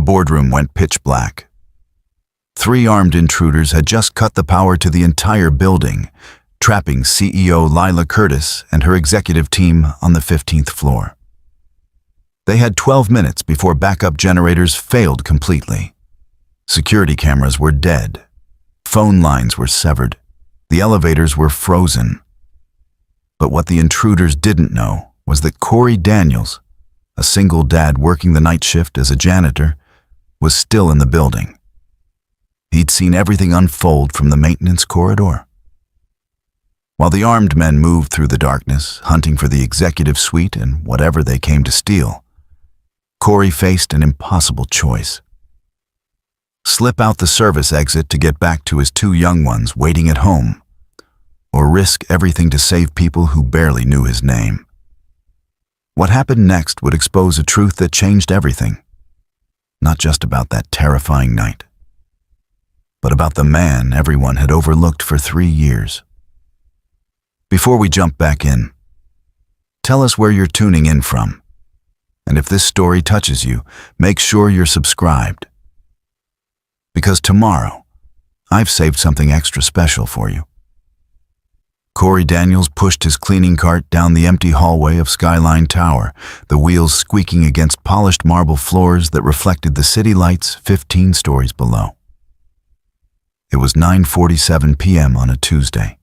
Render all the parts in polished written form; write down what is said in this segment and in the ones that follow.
boardroom went pitch black. 3 armed intruders had just cut the power to the entire building, trapping CEO Lila Curtis and her executive team on the 15th floor. They had 12 minutes before backup generators failed completely. Security cameras were dead. Phone lines were severed. The elevators were frozen. But what the intruders didn't know was that Corey Daniels, a single dad working the night shift as a janitor, was still in the building. He'd seen everything unfold from the maintenance corridor. While the armed men moved through the darkness, hunting for the executive suite and whatever they came to steal, Corey faced an impossible choice. Slip out the service exit to get back to his 2 young ones waiting at home, or risk everything to save people who barely knew his name. What happened next would expose a truth that changed everything. Not just about that terrifying night, but about the man everyone had overlooked for 3 years. Before we jump back in, tell us where you're tuning in from. And if this story touches you, make sure you're subscribed. Because tomorrow, I've saved something extra special for you. Corey Daniels pushed his cleaning cart down the empty hallway of Skyline Tower, the wheels squeaking against polished marble floors that reflected the city lights 15 stories below. It was 9:47 p.m. on a Tuesday,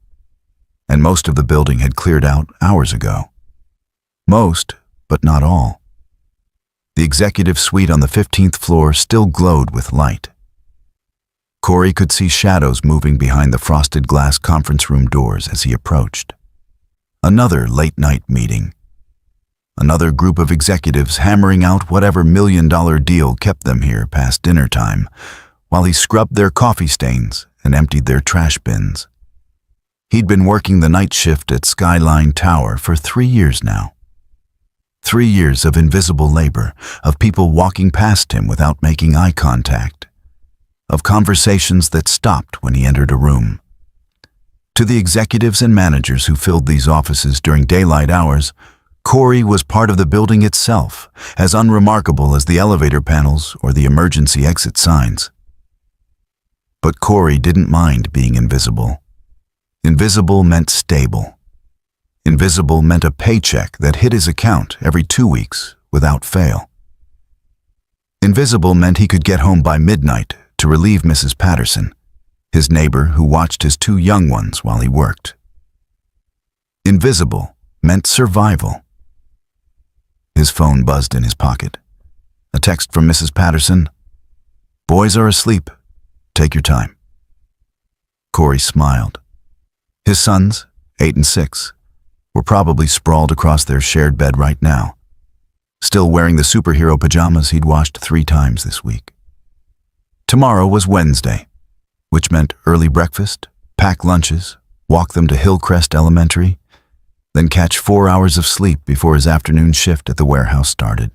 and most of the building had cleared out hours ago. Most, but not all. The executive suite on the 15th floor still glowed with light. Corey could see shadows moving behind the frosted glass conference room doors as he approached. Another late-night meeting. Another group of executives hammering out whatever million-dollar deal kept them here past dinner time, while he scrubbed their coffee stains and emptied their trash bins. He'd been working the night shift at Skyline Tower for 3 years now. 3 years of invisible labor, of people walking past him without making eye contact, of conversations that stopped when he entered a room. To the executives and managers who filled these offices during daylight hours, Corey was part of the building itself, as unremarkable as the elevator panels or the emergency exit signs. But Corey didn't mind being invisible. Invisible meant stable. Invisible meant a paycheck that hit his account every 2 weeks without fail. Invisible meant he could get home by midnight to relieve Mrs. Patterson, his neighbor who watched his 2 young ones while he worked. Invisible meant survival. His phone buzzed in his pocket. A text from Mrs. Patterson. "Boys are asleep. Take your time." Corey smiled. His sons, 8 and 6, were probably sprawled across their shared bed right now, still wearing the superhero pajamas he'd washed 3 times this week. Tomorrow was Wednesday, which meant early breakfast, pack lunches, walk them to Hillcrest Elementary, then catch 4 hours of sleep before his afternoon shift at the warehouse started.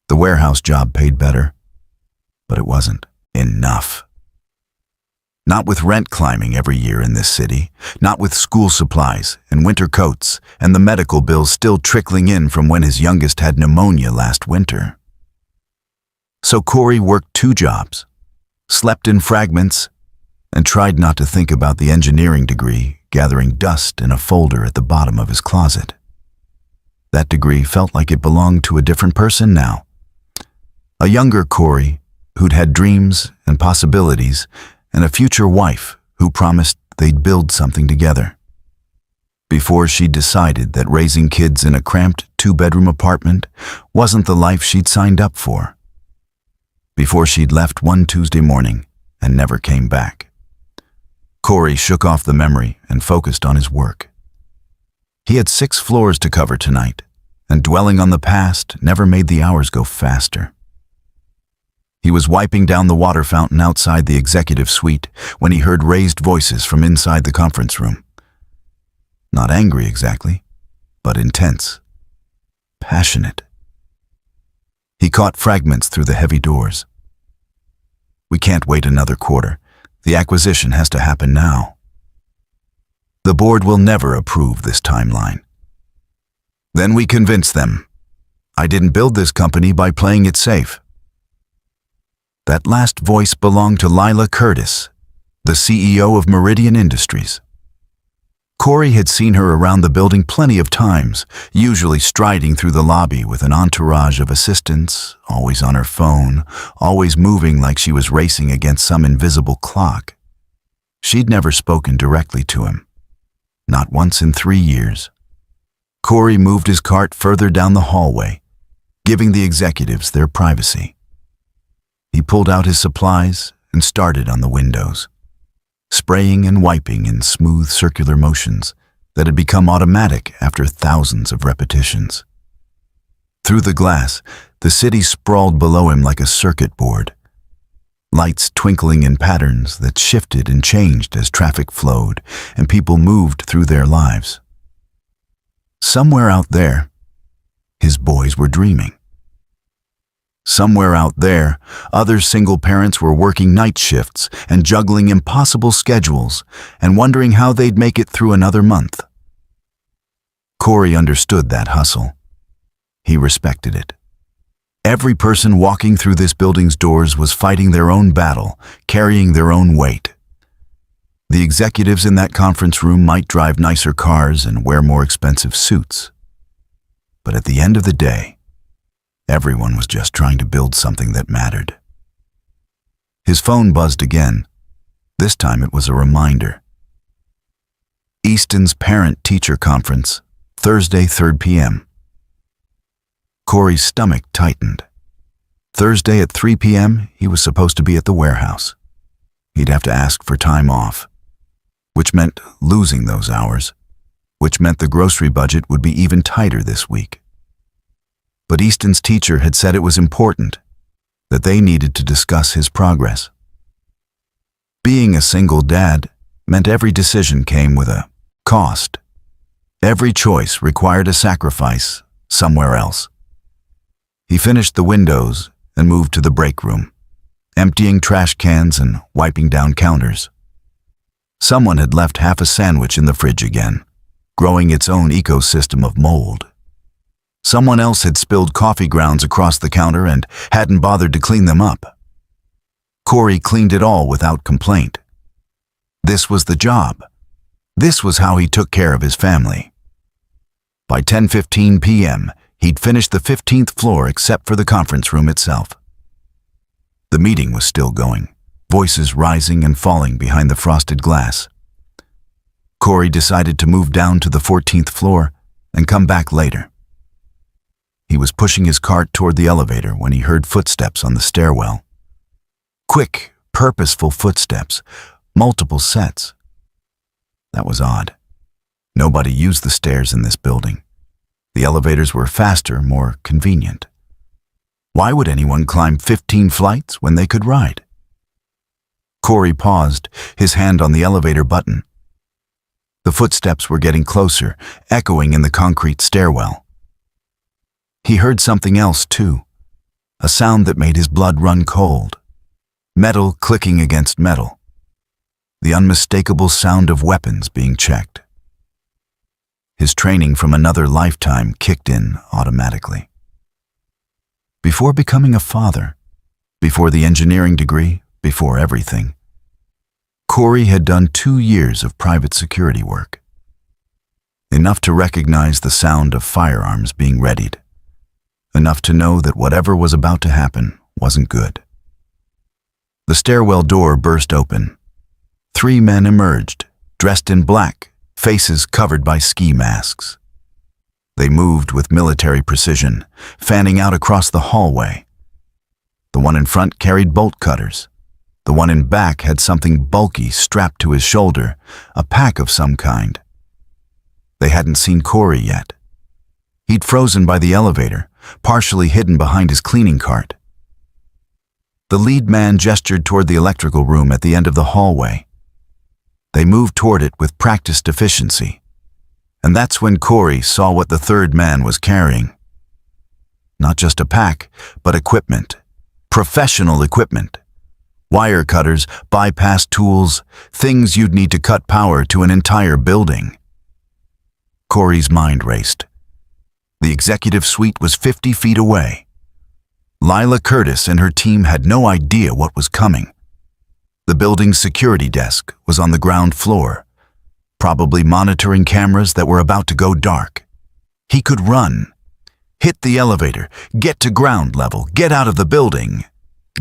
The warehouse job paid better, but it wasn't enough. Not with rent climbing every year in this city, not with school supplies and winter coats and the medical bills still trickling in from when his youngest had pneumonia last winter. So Corey worked 2 jobs, slept in fragments, and tried not to think about the engineering degree gathering dust in a folder at the bottom of his closet. That degree felt like it belonged to a different person now. A younger Corey who'd had dreams and possibilities, and a future wife who promised they'd build something together. Before she decided that raising kids in a cramped 2-bedroom apartment wasn't the life she'd signed up for. Before she'd left one Tuesday morning and never came back. Corey shook off the memory and focused on his work. He had 6 floors to cover tonight, and dwelling on the past never made the hours go faster. He was wiping down the water fountain outside the executive suite when he heard raised voices from inside the conference room. Not angry exactly, but intense, passionate. He caught fragments through the heavy doors. "We can't wait another quarter. The acquisition has to happen now. The board will never approve this timeline." Then we convinced them. I didn't build this company by playing it safe. That last voice belonged to Lila Curtis, the CEO of Meridian Industries. Corey had seen her around the building plenty of times, usually striding through the lobby with an entourage of assistants, always on her phone, always moving like she was racing against some invisible clock. She'd never spoken directly to him. Not once in 3 years. Corey moved his cart further down the hallway, giving the executives their privacy. He pulled out his supplies and started on the windows, spraying and wiping in smooth circular motions that had become automatic after thousands of repetitions. Through the glass, the city sprawled below him like a circuit board, lights twinkling in patterns that shifted and changed as traffic flowed and people moved through their lives. Somewhere out there, his boys were dreaming. Somewhere out there, other single parents were working night shifts and juggling impossible schedules and wondering how they'd make it through another month. Corey understood that hustle. He respected it. Every person walking through this building's doors was fighting their own battle, carrying their own weight. The executives in that conference room might drive nicer cars and wear more expensive suits. But at the end of the day, everyone was just trying to build something that mattered. His phone buzzed again. This time it was a reminder. Easton's parent-teacher conference, Thursday, 3 p.m. Corey's stomach tightened. Thursday at 3 p.m., he was supposed to be at the warehouse. He'd have to ask for time off, which meant losing those hours, which meant the grocery budget would be even tighter this week. But Easton's teacher had said it was important, that they needed to discuss his progress. Being a single dad meant every decision came with a cost. Every choice required a sacrifice somewhere else. He finished the windows and moved to the break room, emptying trash cans and wiping down counters. Someone had left half a sandwich in the fridge again, growing its own ecosystem of mold. Someone else had spilled coffee grounds across the counter and hadn't bothered to clean them up. Corey cleaned it all without complaint. This was the job. This was how he took care of his family. By 10:15 p.m., he'd finished the 15th floor except for the conference room itself. The meeting was still going, voices rising and falling behind the frosted glass. Corey decided to move down to the 14th floor and come back later. He was pushing his cart toward the elevator when he heard footsteps on the stairwell. Quick, purposeful footsteps, multiple sets. That was odd. Nobody used the stairs in this building. The elevators were faster, more convenient. Why would anyone climb 15 flights when they could ride? Corey paused, his hand on the elevator button. The footsteps were getting closer, echoing in the concrete stairwell. He heard something else, too, a sound that made his blood run cold. Metal clicking against metal. The unmistakable sound of weapons being checked. His training from another lifetime kicked in automatically. Before becoming a father, before the engineering degree, before everything, Corey had done 2 years of private security work. Enough to recognize the sound of firearms being readied. Enough to know that whatever was about to happen wasn't good. The stairwell door burst open. 3 men emerged, dressed in black, faces covered by ski masks. They moved with military precision, fanning out across the hallway. The one in front carried bolt cutters. The one in back had something bulky strapped to his shoulder, a pack of some kind. They hadn't seen Corey yet. He'd frozen by the elevator, partially hidden behind his cleaning cart. The lead man gestured toward the electrical room at the end of the hallway. They moved toward it with practiced efficiency, and that's when Corey saw what the third man was carrying. Not just a pack, but equipment. Professional equipment. Wire cutters, bypass tools, things you'd need to cut power to an entire building. Corey's mind raced. The executive suite was 50 feet away. Lila Curtis and her team had no idea what was coming. The building's security desk was on the ground floor, probably monitoring cameras that were about to go dark. He could run, hit the elevator, get to ground level, get out of the building,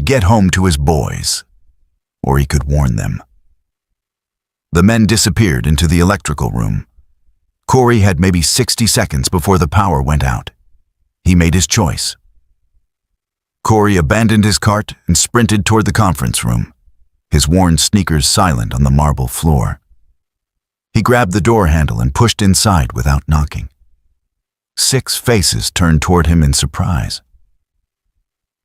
get home to his boys. Or he could warn them. The men disappeared into the electrical room. Corey had maybe 60 seconds before the power went out. He made his choice. Corey abandoned his cart and sprinted toward the conference room, his worn sneakers silent on the marble floor. He grabbed the door handle and pushed inside without knocking. 6 faces turned toward him in surprise.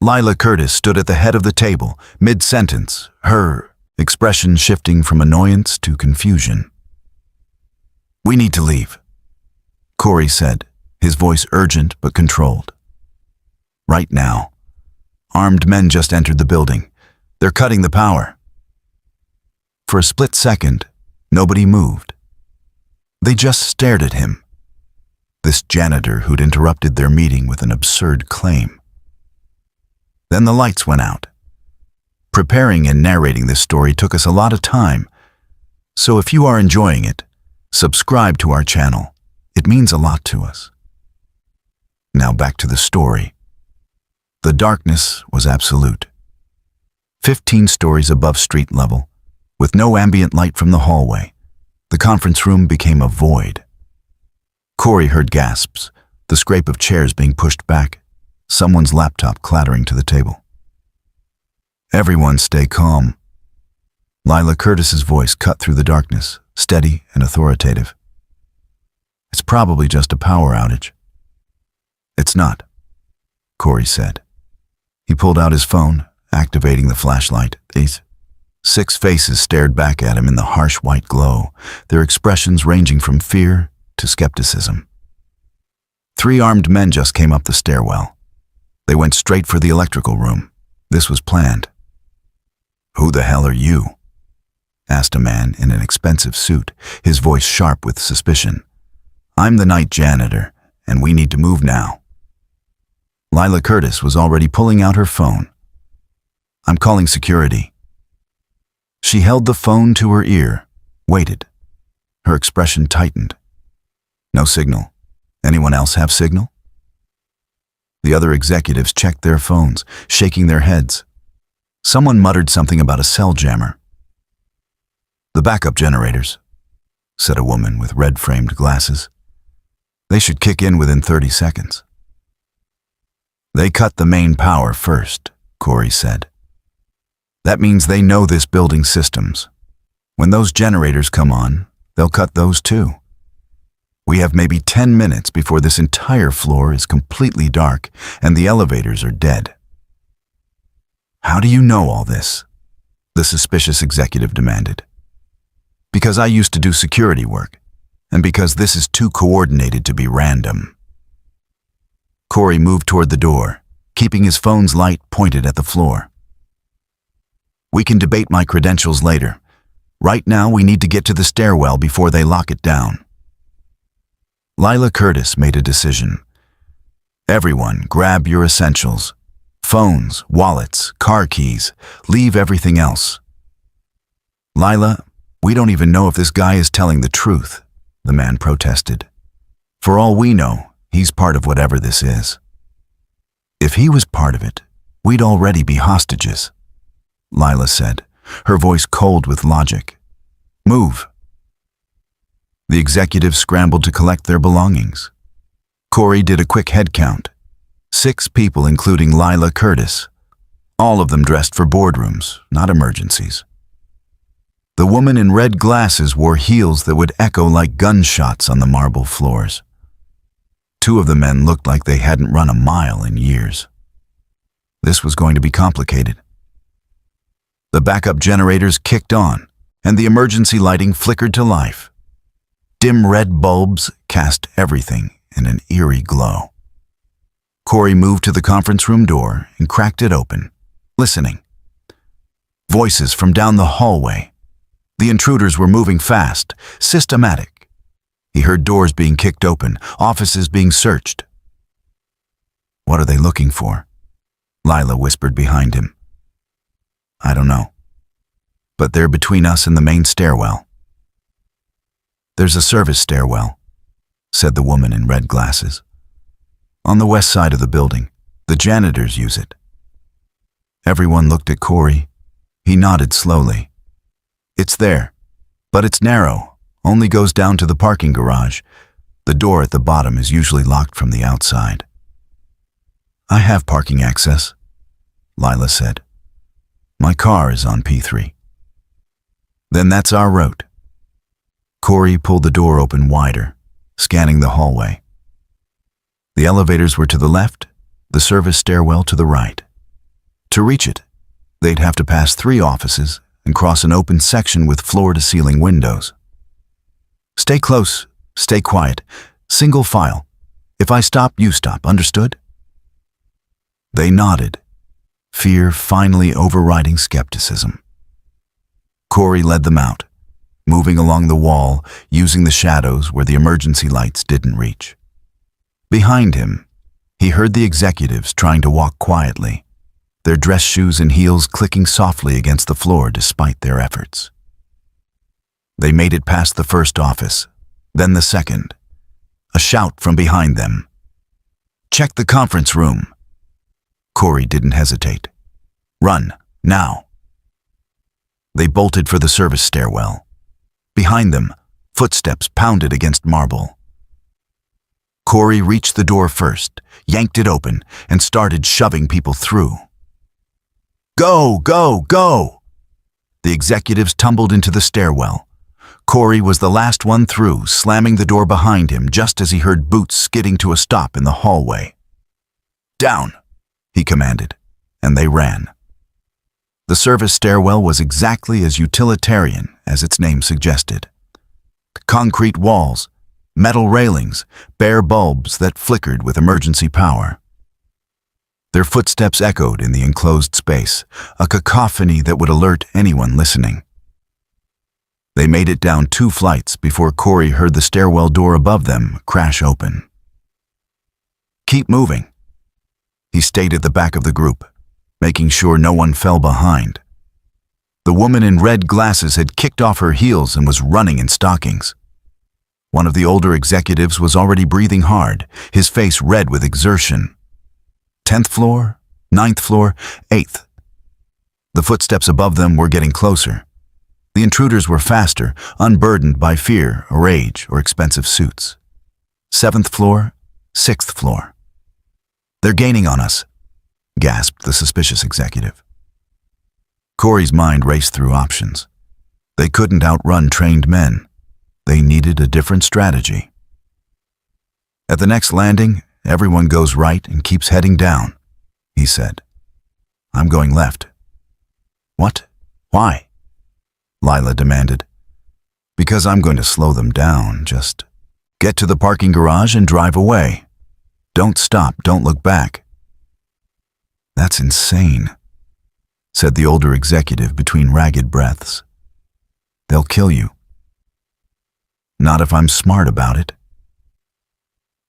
Lila Curtis stood at the head of the table, mid-sentence, her expression shifting from annoyance to confusion. "We need to leave," Corey said, his voice urgent but controlled. "Right now. Armed men just entered the building. They're cutting the power." For a split second, nobody moved. They just stared at him. This janitor who'd interrupted their meeting with an absurd claim. Then the lights went out. Preparing and narrating this story took us a lot of time, so if you are enjoying it, subscribe to our channel. It means a lot to us. Now back to the story. The darkness was absolute. 15 stories above street level, with no ambient light from the hallway, the conference room became a void. Corey heard gasps, the scrape of chairs being pushed back, someone's laptop clattering to the table. "Everyone stay calm." Lila Curtis's voice cut through the darkness, steady and authoritative. "It's probably just a power outage." "It's not," Corey said. He pulled out his phone, activating the flashlight. These 6 faces stared back at him in the harsh white glow, their expressions ranging from fear to skepticism. 3 armed men just came up the stairwell. They went straight for the electrical room. This was planned. "Who the hell are you?" asked a man in an expensive suit, his voice sharp with suspicion. "I'm the night janitor, and we need to move now." Lila Curtis was already pulling out her phone. "I'm calling security." She held the phone to her ear, waited. Her expression tightened. "No signal. Anyone else have signal?" The other executives checked their phones, shaking their heads. Someone muttered something about a cell jammer. "The backup generators," said a woman with red-framed glasses. "They should kick in within 30 seconds. "They cut the main power first," Corey said. "That means they know this building's systems. When those generators come on, they'll cut those too. We have maybe 10 minutes before this entire floor is completely dark and the elevators are dead." "How do you know all this?" the suspicious executive demanded. "Because I used to do security work, and because this is too coordinated to be random." Corey moved toward the door, keeping his phone's light pointed at the floor. "We can debate my credentials later. Right now, we need to get to the stairwell before they lock it down." Lila Curtis made a decision. "Everyone, grab your essentials. Phones, wallets, car keys. Leave everything else." "Lila, we don't even know if this guy is telling the truth," the man protested. "For all we know, he's part of whatever this is." "If he was part of it, we'd already be hostages," Lila said, her voice cold with logic. "Move." The executives scrambled to collect their belongings. Corey did a quick head count. 6 people, including Lila Curtis, all of them dressed for boardrooms, not emergencies. The woman in red glasses wore heels that would echo like gunshots on the marble floors. 2 of the men looked like they hadn't run a mile in years. This was going to be complicated. The backup generators kicked on, and the emergency lighting flickered to life. Dim red bulbs cast everything in an eerie glow. Corey moved to the conference room door and cracked it open, listening. Voices from down the hallway. The intruders were moving fast, systematic. He heard doors being kicked open, offices being searched. "What are they looking for?" Lila whispered behind him. I don't know. But they're between us and the main stairwell. There's a service stairwell, said the woman in red glasses. On the west side of the building, the janitors use it. Everyone looked at Corey. He nodded slowly. It's there, but it's narrow, only goes down to the parking garage. The door at the bottom is usually locked from the outside. I have parking access, Lila said. My car is on P3. Then that's our route. Corey pulled the door open wider, scanning the hallway. The elevators were to the left, the service stairwell to the right. To reach it, they'd have to pass 3 offices and cross an open section with floor-to-ceiling windows. Stay close, stay quiet, single file. If I stop, you stop, understood? They nodded, fear finally overriding skepticism. Corey led them out, moving along the wall, using the shadows where the emergency lights didn't reach. Behind him, he heard the executives trying to walk quietly, their dress shoes and heels clicking softly against the floor despite their efforts. They made it past the first office, then the second. A shout from behind them. Check the conference room. Corey didn't hesitate. Run, now. They bolted for the service stairwell. Behind them, footsteps pounded against marble. Corey reached the door first, yanked it open, and started shoving people through. Go, go, go! The executives tumbled into the stairwell. Corey was the last one through, slamming the door behind him just as he heard boots skidding to a stop in the hallway. Down, he commanded, and they ran. The service stairwell was exactly as utilitarian as its name suggested. Concrete walls, metal railings, bare bulbs that flickered with emergency power. Their footsteps echoed in the enclosed space, a cacophony that would alert anyone listening. They made it down 2 flights before Corey heard the stairwell door above them crash open. Keep moving. He stayed at the back of the group, making sure no one fell behind. The woman in red glasses had kicked off her heels and was running in stockings. One of the older executives was already breathing hard, his face red with exertion. 10th floor, 9th floor, 8th. The footsteps above them were getting closer. The intruders were faster, unburdened by fear or age or expensive suits. 7th floor, 6th floor. They're gaining on us, gasped the suspicious executive. Corey's mind raced through options. They couldn't outrun trained men. They needed a different strategy. At the next landing, everyone goes right and keeps heading down, he said. I'm going left. What? Why? Lila demanded. Because I'm going to slow them down. Just get to the parking garage and drive away. Don't stop, don't look back. That's insane, said the older executive between ragged breaths. They'll kill you. Not if I'm smart about it.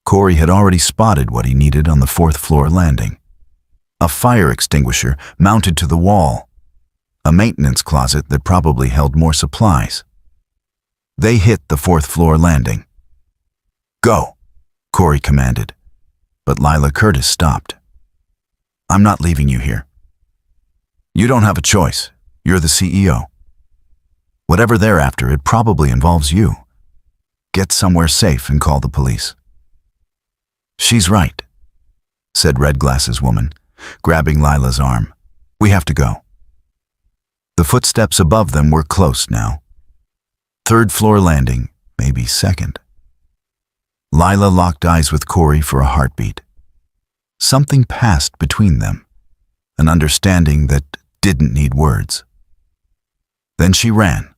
Corey had already spotted what he needed on the 4th floor landing. A fire extinguisher mounted to the wall. A maintenance closet that probably held more supplies. They hit the 4th floor landing. Go, Corey commanded, but Lila Curtis stopped. I'm not leaving you here. You don't have a choice. You're the CEO. Whatever they're after, it probably involves you. Get somewhere safe and call the police. She's right, said Red Glasses woman, grabbing Lila's arm. We have to go. The footsteps above them were close now. 3rd floor landing, maybe 2nd. Lila locked eyes with Corey for a heartbeat. Something passed between them, an understanding that didn't need words. Then she ran,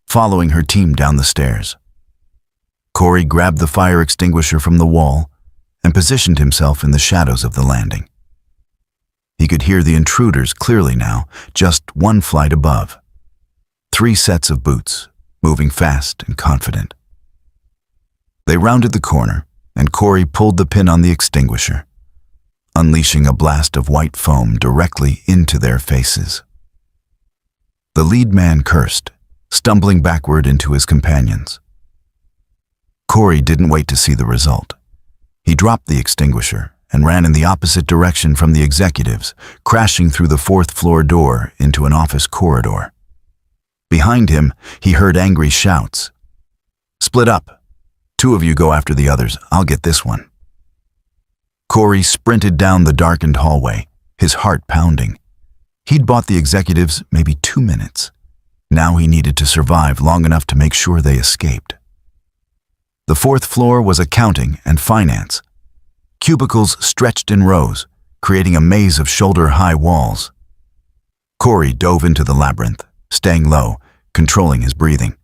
following her team down the stairs. Corey grabbed the fire extinguisher from the wall and positioned himself in the shadows of the landing. He could hear the intruders clearly now, just 1 flight above. 3 sets of boots, moving fast and confident. They rounded the corner, and Corey pulled the pin on the extinguisher. unleashing a blast of white foam directly into their faces. The lead man cursed, stumbling backward into his companions. Corey didn't wait to see the result. He dropped the extinguisher and ran in the opposite direction from the executives, crashing through the fourth-floor door into an office corridor. Behind him, he heard angry shouts. "Split up. 2 of you go after the others. I'll get this one." Corey sprinted down the darkened hallway, his heart pounding. He'd bought the executives maybe 2 minutes. Now he needed to survive long enough to make sure they escaped. The 4th floor was accounting and finance. Cubicles stretched in rows, creating a maze of shoulder-high walls. Corey dove into the labyrinth, staying low, controlling his breathing.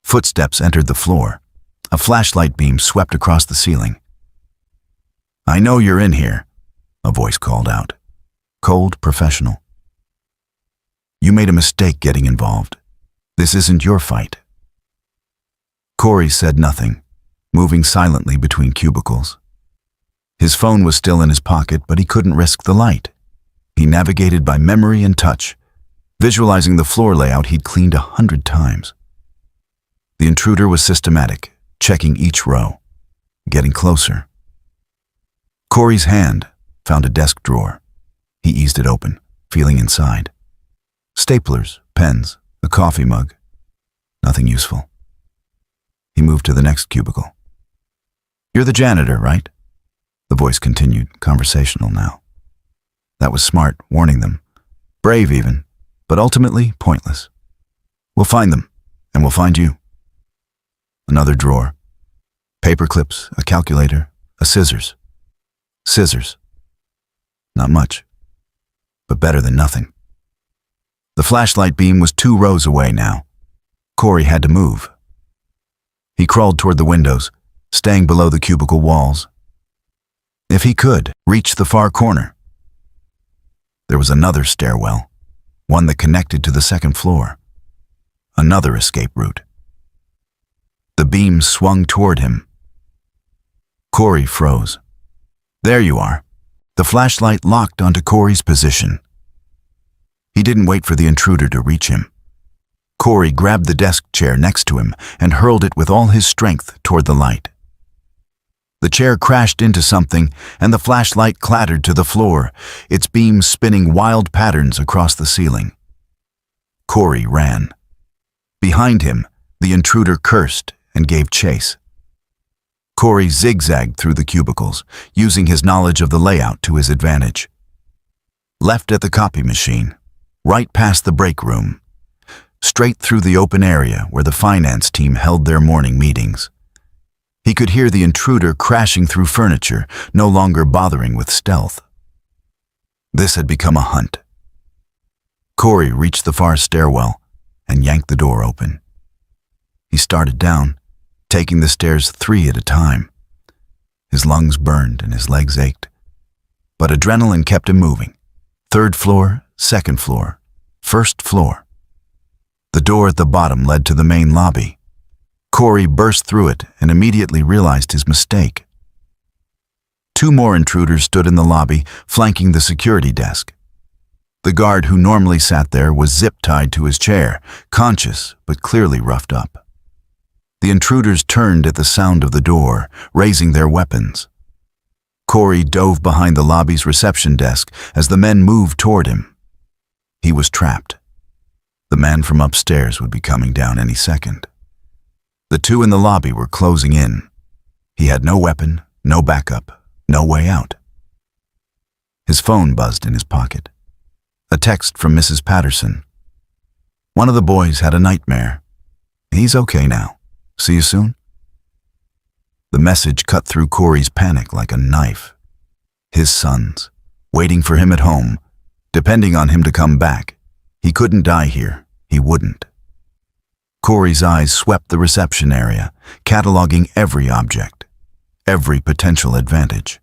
Footsteps entered the floor. A flashlight beam swept across the ceiling. "I know you're in here," a voice called out. Cold, professional. "You made a mistake getting involved. This isn't your fight." Corey said nothing, moving silently between cubicles. His phone was still in his pocket, but he couldn't risk the light. He navigated by memory and touch, visualizing the floor layout he'd cleaned 100 times. The intruder was systematic, checking each row, getting closer. Corey's hand found a desk drawer. He eased it open, feeling inside. Staplers, pens, a coffee mug. Nothing useful. He moved to the next cubicle. "You're the janitor, right?" The voice continued, conversational now. That was smart, warning them. Brave even, but ultimately pointless. "We'll find them, and we'll find you." Another drawer. Paper clips, a calculator, a scissors. Scissors. Not much, but better than nothing. The flashlight beam was 2 rows away now. Corey had to move. He crawled toward the windows, staying below the cubicle walls. If he could, reach the far corner. There was another stairwell, one that connected to the 2nd floor. Another escape route. The beam swung toward him. Corey froze. There you are. The flashlight locked onto Corey's position. He didn't wait for the intruder to reach him. Corey grabbed the desk chair next to him and hurled it with all his strength toward the light. The chair crashed into something, and the flashlight clattered to the floor, its beams spinning wild patterns across the ceiling. Corey ran. Behind him, the intruder cursed and gave chase. Corey zigzagged through the cubicles, using his knowledge of the layout to his advantage. Left at the copy machine, right past the break room, straight through the open area where the finance team held their morning meetings. He could hear the intruder crashing through furniture, no longer bothering with stealth. This had become a hunt. Corey reached the far stairwell and yanked the door open. He started down, taking the stairs 3 at a time. His lungs burned and his legs ached. But adrenaline kept him moving. 3rd floor, 2nd floor, 1st floor. The door at the bottom led to the main lobby. Corey burst through it and immediately realized his mistake. 2 more intruders stood in the lobby, flanking the security desk. The guard who normally sat there was zip-tied to his chair, conscious but clearly roughed up. The intruders turned at the sound of the door, raising their weapons. Corey dove behind the lobby's reception desk as the men moved toward him. He was trapped. The man from upstairs would be coming down any second. The 2 in the lobby were closing in. He had no weapon, no backup, no way out. His phone buzzed in his pocket. A text from Mrs. Patterson. "One of the boys had a nightmare. He's okay now. See you soon?" The message cut through Corey's panic like a knife. His sons, waiting for him at home, depending on him to come back. He couldn't die here. He wouldn't. Corey's eyes swept the reception area, cataloging every object, every potential advantage.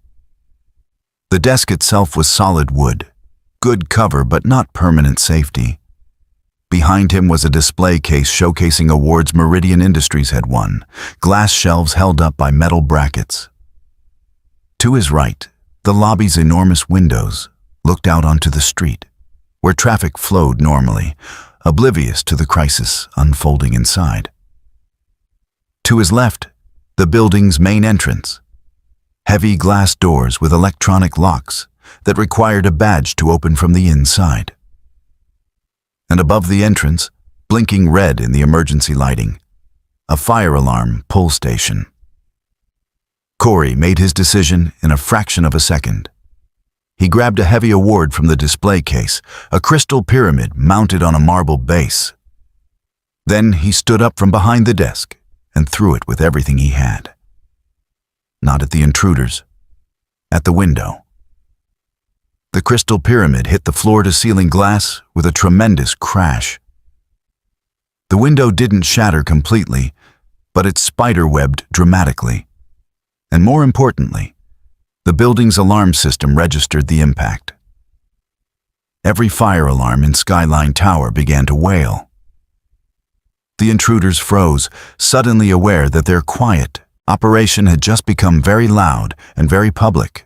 The desk itself was solid wood, good cover but not permanent safety. Behind him was a display case showcasing awards Meridian Industries had won, glass shelves held up by metal brackets. To his right, The lobby's enormous windows looked out onto the street, where traffic flowed normally, oblivious to the crisis unfolding inside. To his left, the building's main entrance. Heavy glass doors with electronic locks that required a badge to open from the inside. And above the entrance, blinking red in the emergency lighting, a fire alarm pull station. Corey made his decision in a fraction of a second. He grabbed a heavy award from the display case, a crystal pyramid mounted on a marble base. Then he stood up from behind the desk and threw it with everything he had. Not at the intruders, at the window. The crystal pyramid hit the floor-to-ceiling glass with a tremendous crash. The window didn't shatter completely, but it spiderwebbed dramatically. And more importantly, the building's alarm system registered the impact. Every fire alarm in Skyline Tower began to wail. The intruders froze, suddenly aware that their quiet operation had just become very loud and very public.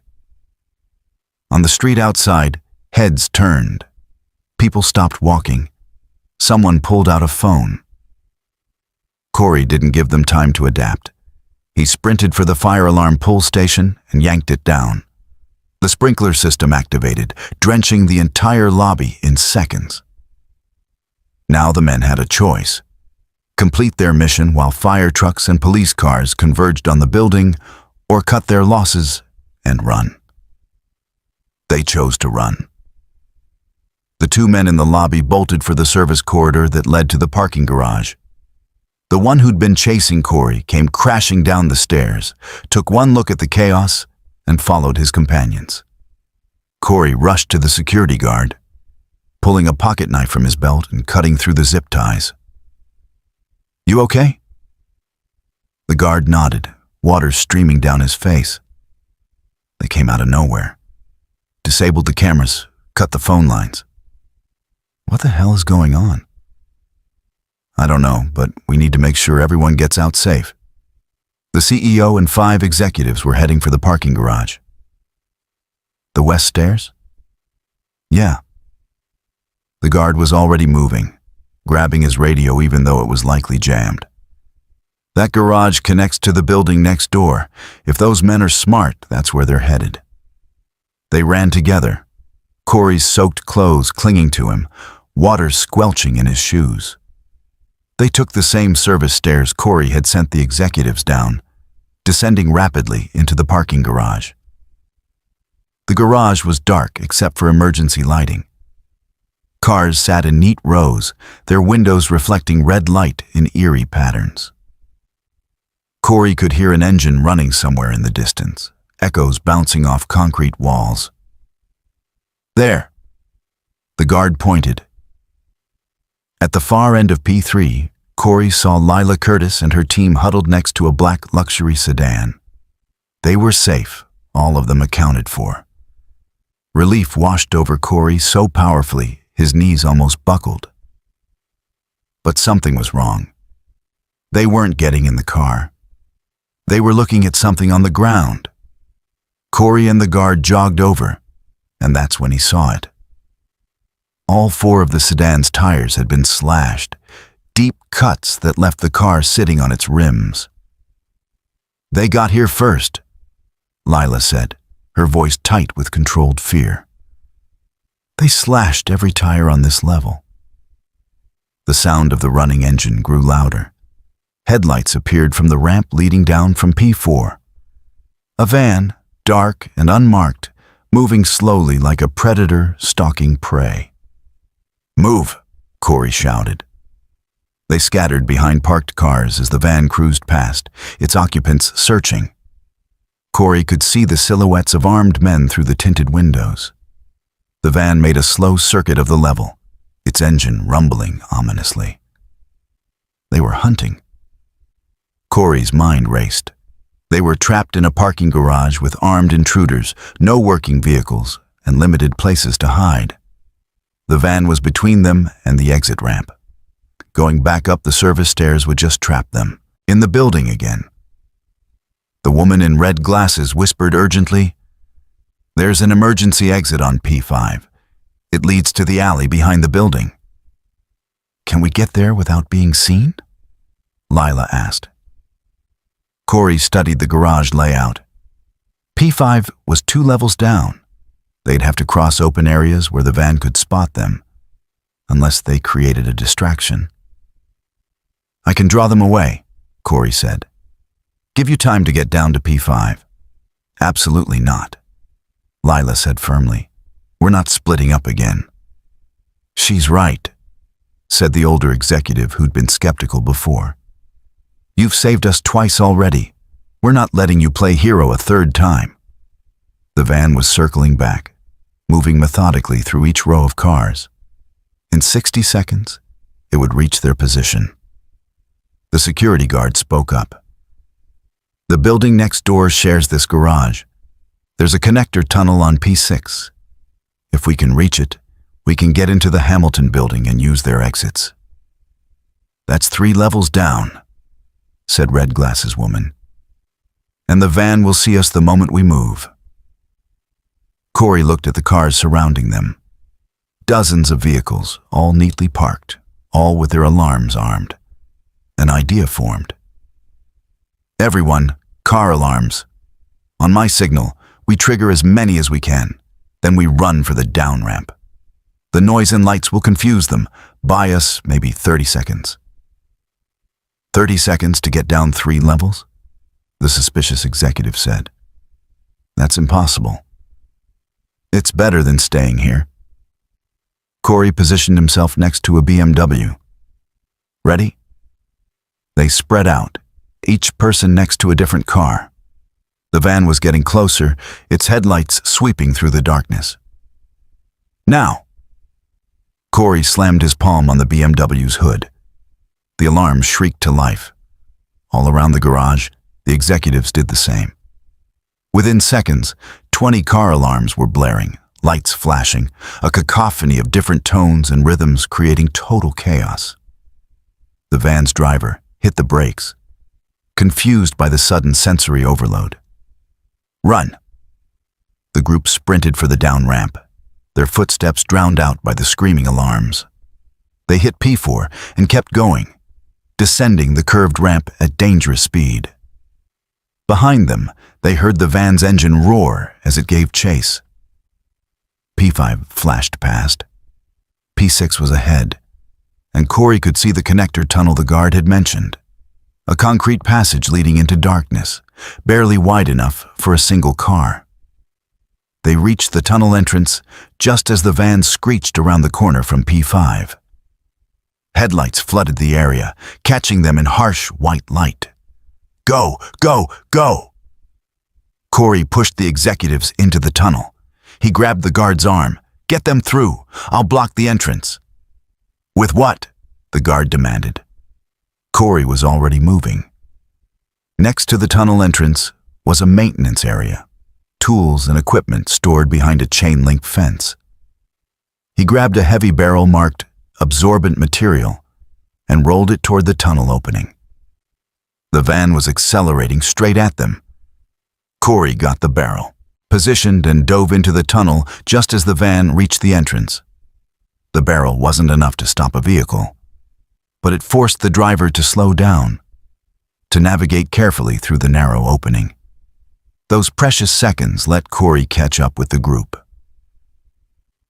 On the street outside, heads turned. People stopped walking. Someone pulled out a phone. Corey didn't give them time to adapt. He sprinted for the fire alarm pull station and yanked it down. The sprinkler system activated, drenching the entire lobby in seconds. Now the men had a choice: complete their mission while fire trucks and police cars converged on the building, or cut their losses and run. They chose to run. The two men in the lobby bolted for the service corridor that led to the parking garage. The one who'd been chasing Corey came crashing down the stairs, took one look at the chaos, and followed his companions. Corey rushed to the security guard, pulling a pocket knife from his belt and cutting through the zip ties. "You okay?" The guard nodded, water streaming down his face. They came out of nowhere. Disabled the cameras, cut the phone lines. What the hell is going on? I don't know, but we need to make sure everyone gets out safe. The CEO and 5 executives were heading for the parking garage. The west stairs? Yeah. The guard was already moving, grabbing his radio even though it was likely jammed. That garage connects to the building next door. If those men are smart, that's where they're headed. They ran together, Corey's soaked clothes clinging to him, water squelching in his shoes. They took the same service stairs Corey had sent the executives down, descending rapidly into the parking garage. The garage was dark except for emergency lighting. Cars sat in neat rows, their windows reflecting red light in eerie patterns. Corey could hear an engine running somewhere in the distance, echoes bouncing off concrete walls. There. The guard pointed. At the far end of P3, Corey saw Lila Curtis and her team huddled next to a black luxury sedan. They were safe, all of them accounted for. Relief washed over Corey so powerfully, his knees almost buckled. But something was wrong. They weren't getting in the car. They were looking at something on the ground. Corey and the guard jogged over, and that's when he saw it. All 4 of the sedan's tires had been slashed, deep cuts that left the car sitting on its rims. "They got here first," Lila said, her voice tight with controlled fear. "They slashed every tire on this level." The sound of the running engine grew louder. Headlights appeared from the ramp leading down from P4. A van, dark and unmarked, moving slowly like a predator stalking prey. "Move," Corey shouted. They scattered behind parked cars as the van cruised past, its occupants searching. Corey could see the silhouettes of armed men through the tinted windows. The van made a slow circuit of the level, its engine rumbling ominously. They were hunting. Corey's mind raced. They were trapped in a parking garage with armed intruders, no working vehicles, and limited places to hide. The van was between them and the exit ramp. Going back up the service stairs would just trap them, in the building again. The woman in red glasses whispered urgently, There's an emergency exit on P5. It leads to the alley behind the building. Can we get there without being seen? Lila asked. Corey studied the garage layout. P5 was 2 levels down. They'd have to cross open areas where the van could spot them, unless they created a distraction. I can draw them away, Corey said. Give you time to get down to P5. Absolutely not, Lila said firmly. We're not splitting up again. She's right, said the older executive who'd been skeptical before. You've saved us twice already. We're not letting you play hero a third time. The van was circling back, moving methodically through each row of cars. In 60 seconds, it would reach their position. The security guard spoke up. The building next door shares this garage. There's a connector tunnel on P6. If we can reach it, we can get into the Hamilton building and use their exits. That's 3 levels down, said Red Glasses Woman. And the van will see us the moment we move. Corey looked at the cars surrounding them. Dozens of vehicles, all neatly parked, all with their alarms armed. An idea formed. Everyone, car alarms. On my signal, we trigger as many as we can. Then we run for the down ramp. The noise and lights will confuse them. Buy us maybe 30 seconds. 30 seconds to get down 3 levels? The suspicious executive said. That's impossible. It's better than staying here. Corey positioned himself next to a BMW. Ready? They spread out, each person next to a different car. The van was getting closer, its headlights sweeping through the darkness. Now! Corey slammed his palm on the BMW's hood. The alarm shrieked to life. All around the garage, the executives did the same. Within seconds, 20 car alarms were blaring, lights flashing, a cacophony of different tones and rhythms creating total chaos. The van's driver hit the brakes, confused by the sudden sensory overload. Run! The group sprinted for the down ramp, their footsteps drowned out by the screaming alarms. They hit P4 and kept going, descending the curved ramp at dangerous speed. Behind them, they heard the van's engine roar as it gave chase. P5 flashed past. P6 was ahead, and Corey could see the connector tunnel the guard had mentioned. A concrete passage leading into darkness, barely wide enough for a single car. They reached the tunnel entrance just as the van screeched around the corner from P5. Headlights flooded the area, catching them in harsh white light. Go, go, go! Corey pushed the executives into the tunnel. He grabbed the guard's arm. Get them through. I'll block the entrance. With what? The guard demanded. Corey was already moving. Next to the tunnel entrance was a maintenance area, tools and equipment stored behind a chain-link fence. He grabbed a heavy barrel marked absorbent material and rolled it toward the tunnel opening. The van was accelerating straight at them. Corey got the barrel, positioned and dove into the tunnel just as the van reached the entrance. The barrel wasn't enough to stop a vehicle, but it forced the driver to slow down, to navigate carefully through the narrow opening. Those precious seconds let Corey catch up with the group.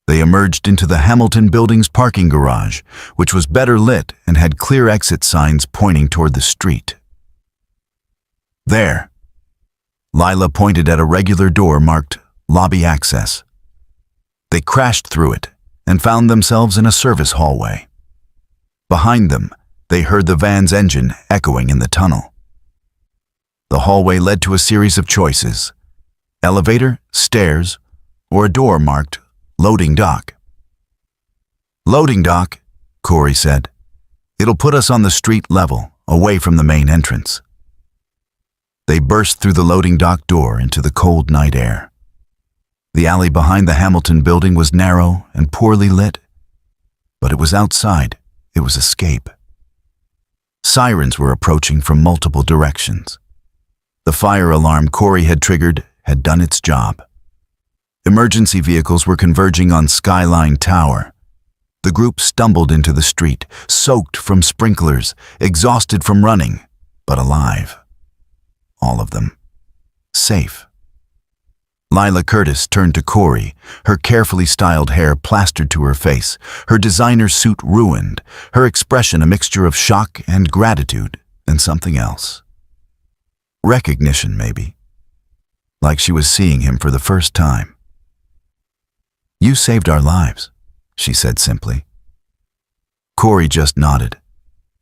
They emerged into the Hamilton building's parking garage, which was better lit and had clear exit signs pointing toward the street. There. Lila pointed at a regular door marked Lobby Access. They crashed through it and found themselves in a service hallway. Behind them, they heard the van's engine echoing in the tunnel. The hallway led to a series of choices: elevator, stairs, or a door marked Loading Dock. Loading Dock, Corey said. It'll put us on the street level, away from the main entrance. They burst through the loading dock door into the cold night air. The alley behind the Hamilton building was narrow and poorly lit, but it was outside. It was escape. Sirens were approaching from multiple directions. The fire alarm Corey had triggered had done its job. Emergency vehicles were converging on Skyline Tower. The group stumbled into the street, soaked from sprinklers, exhausted from running, but alive. All of them. Safe. Lila Curtis turned to Corey, her carefully styled hair plastered to her face, her designer suit ruined, her expression a mixture of shock and gratitude and something else. Recognition, maybe. Like she was seeing him for the first time. "You saved our lives," she said simply. Corey just nodded,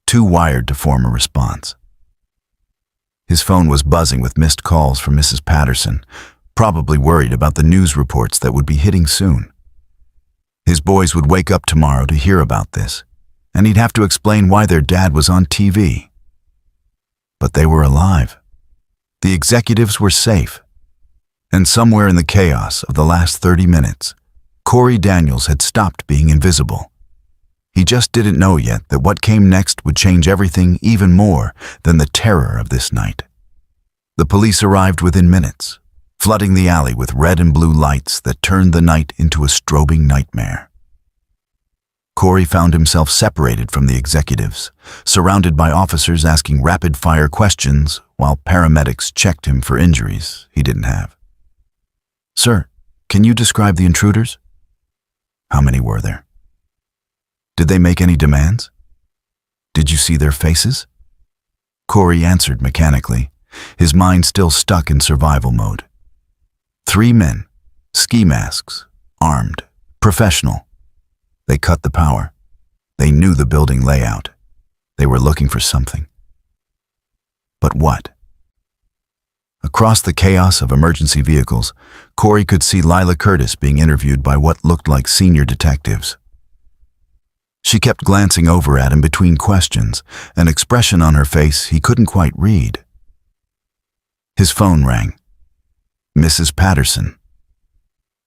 too wired to form a response. His phone was buzzing with missed calls from Mrs. Patterson, probably worried about the news reports that would be hitting soon. His boys would wake up tomorrow to hear about this, and he'd have to explain why their dad was on TV. But they were alive. The executives were safe. And somewhere in the chaos of the last 30 minutes, Corey Daniels had stopped being invisible. He just didn't know yet that what came next would change everything even more than the terror of this night. The police arrived within minutes, flooding the alley with red and blue lights that turned the night into a strobing nightmare. Corey found himself separated from the executives, surrounded by officers asking rapid-fire questions while paramedics checked him for injuries he didn't have. "Sir, can you describe the intruders? How many were there? Did they make any demands? Did you see their faces?" Corey answered mechanically, his mind still stuck in survival mode. 3 men, ski masks, armed, professional. They cut the power. They knew the building layout. They were looking for something. But what? Across the chaos of emergency vehicles, Corey could see Lila Curtis being interviewed by what looked like senior detectives. She kept glancing over at him between questions, an expression on her face he couldn't quite read. His phone rang. Mrs. Patterson.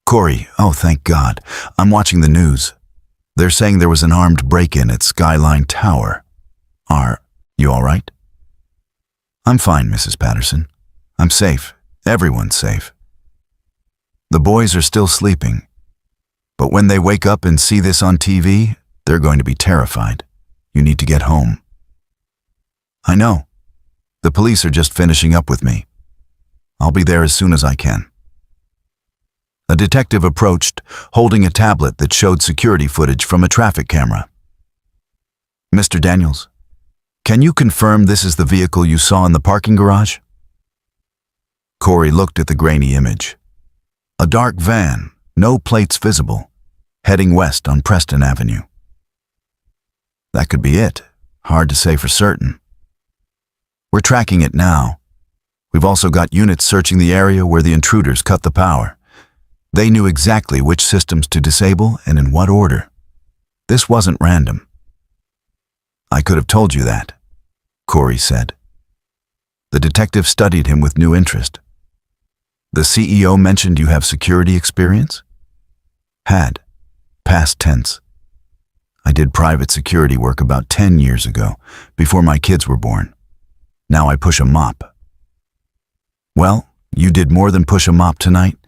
"Corey, oh thank God, I'm watching the news. They're saying there was an armed break-in at Skyline Tower. Are you all right?" "I'm fine, Mrs. Patterson. I'm safe. Everyone's safe. The boys are still sleeping. But when they wake up and see this on TV, they're going to be terrified. You need to get home." "I know. The police are just finishing up with me. I'll be there as soon as I can." A detective approached, holding a tablet that showed security footage from a traffic camera. "Mr. Daniels, can you confirm this is the vehicle you saw in the parking garage?" Corey looked at the grainy image. A dark van, no plates visible, heading west on Preston Avenue. That could be it. Hard to say for certain. "We're tracking it now. We've also got units searching the area where the intruders cut the power. They knew exactly which systems to disable and in what order. This wasn't random." "I could have told you that," Corey said. The detective studied him with new interest. "The CEO mentioned you have security experience?" "Had. Past tense. I did private security work about 10 years ago, before my kids were born. Now I push a mop." "Well, you did more than push a mop tonight.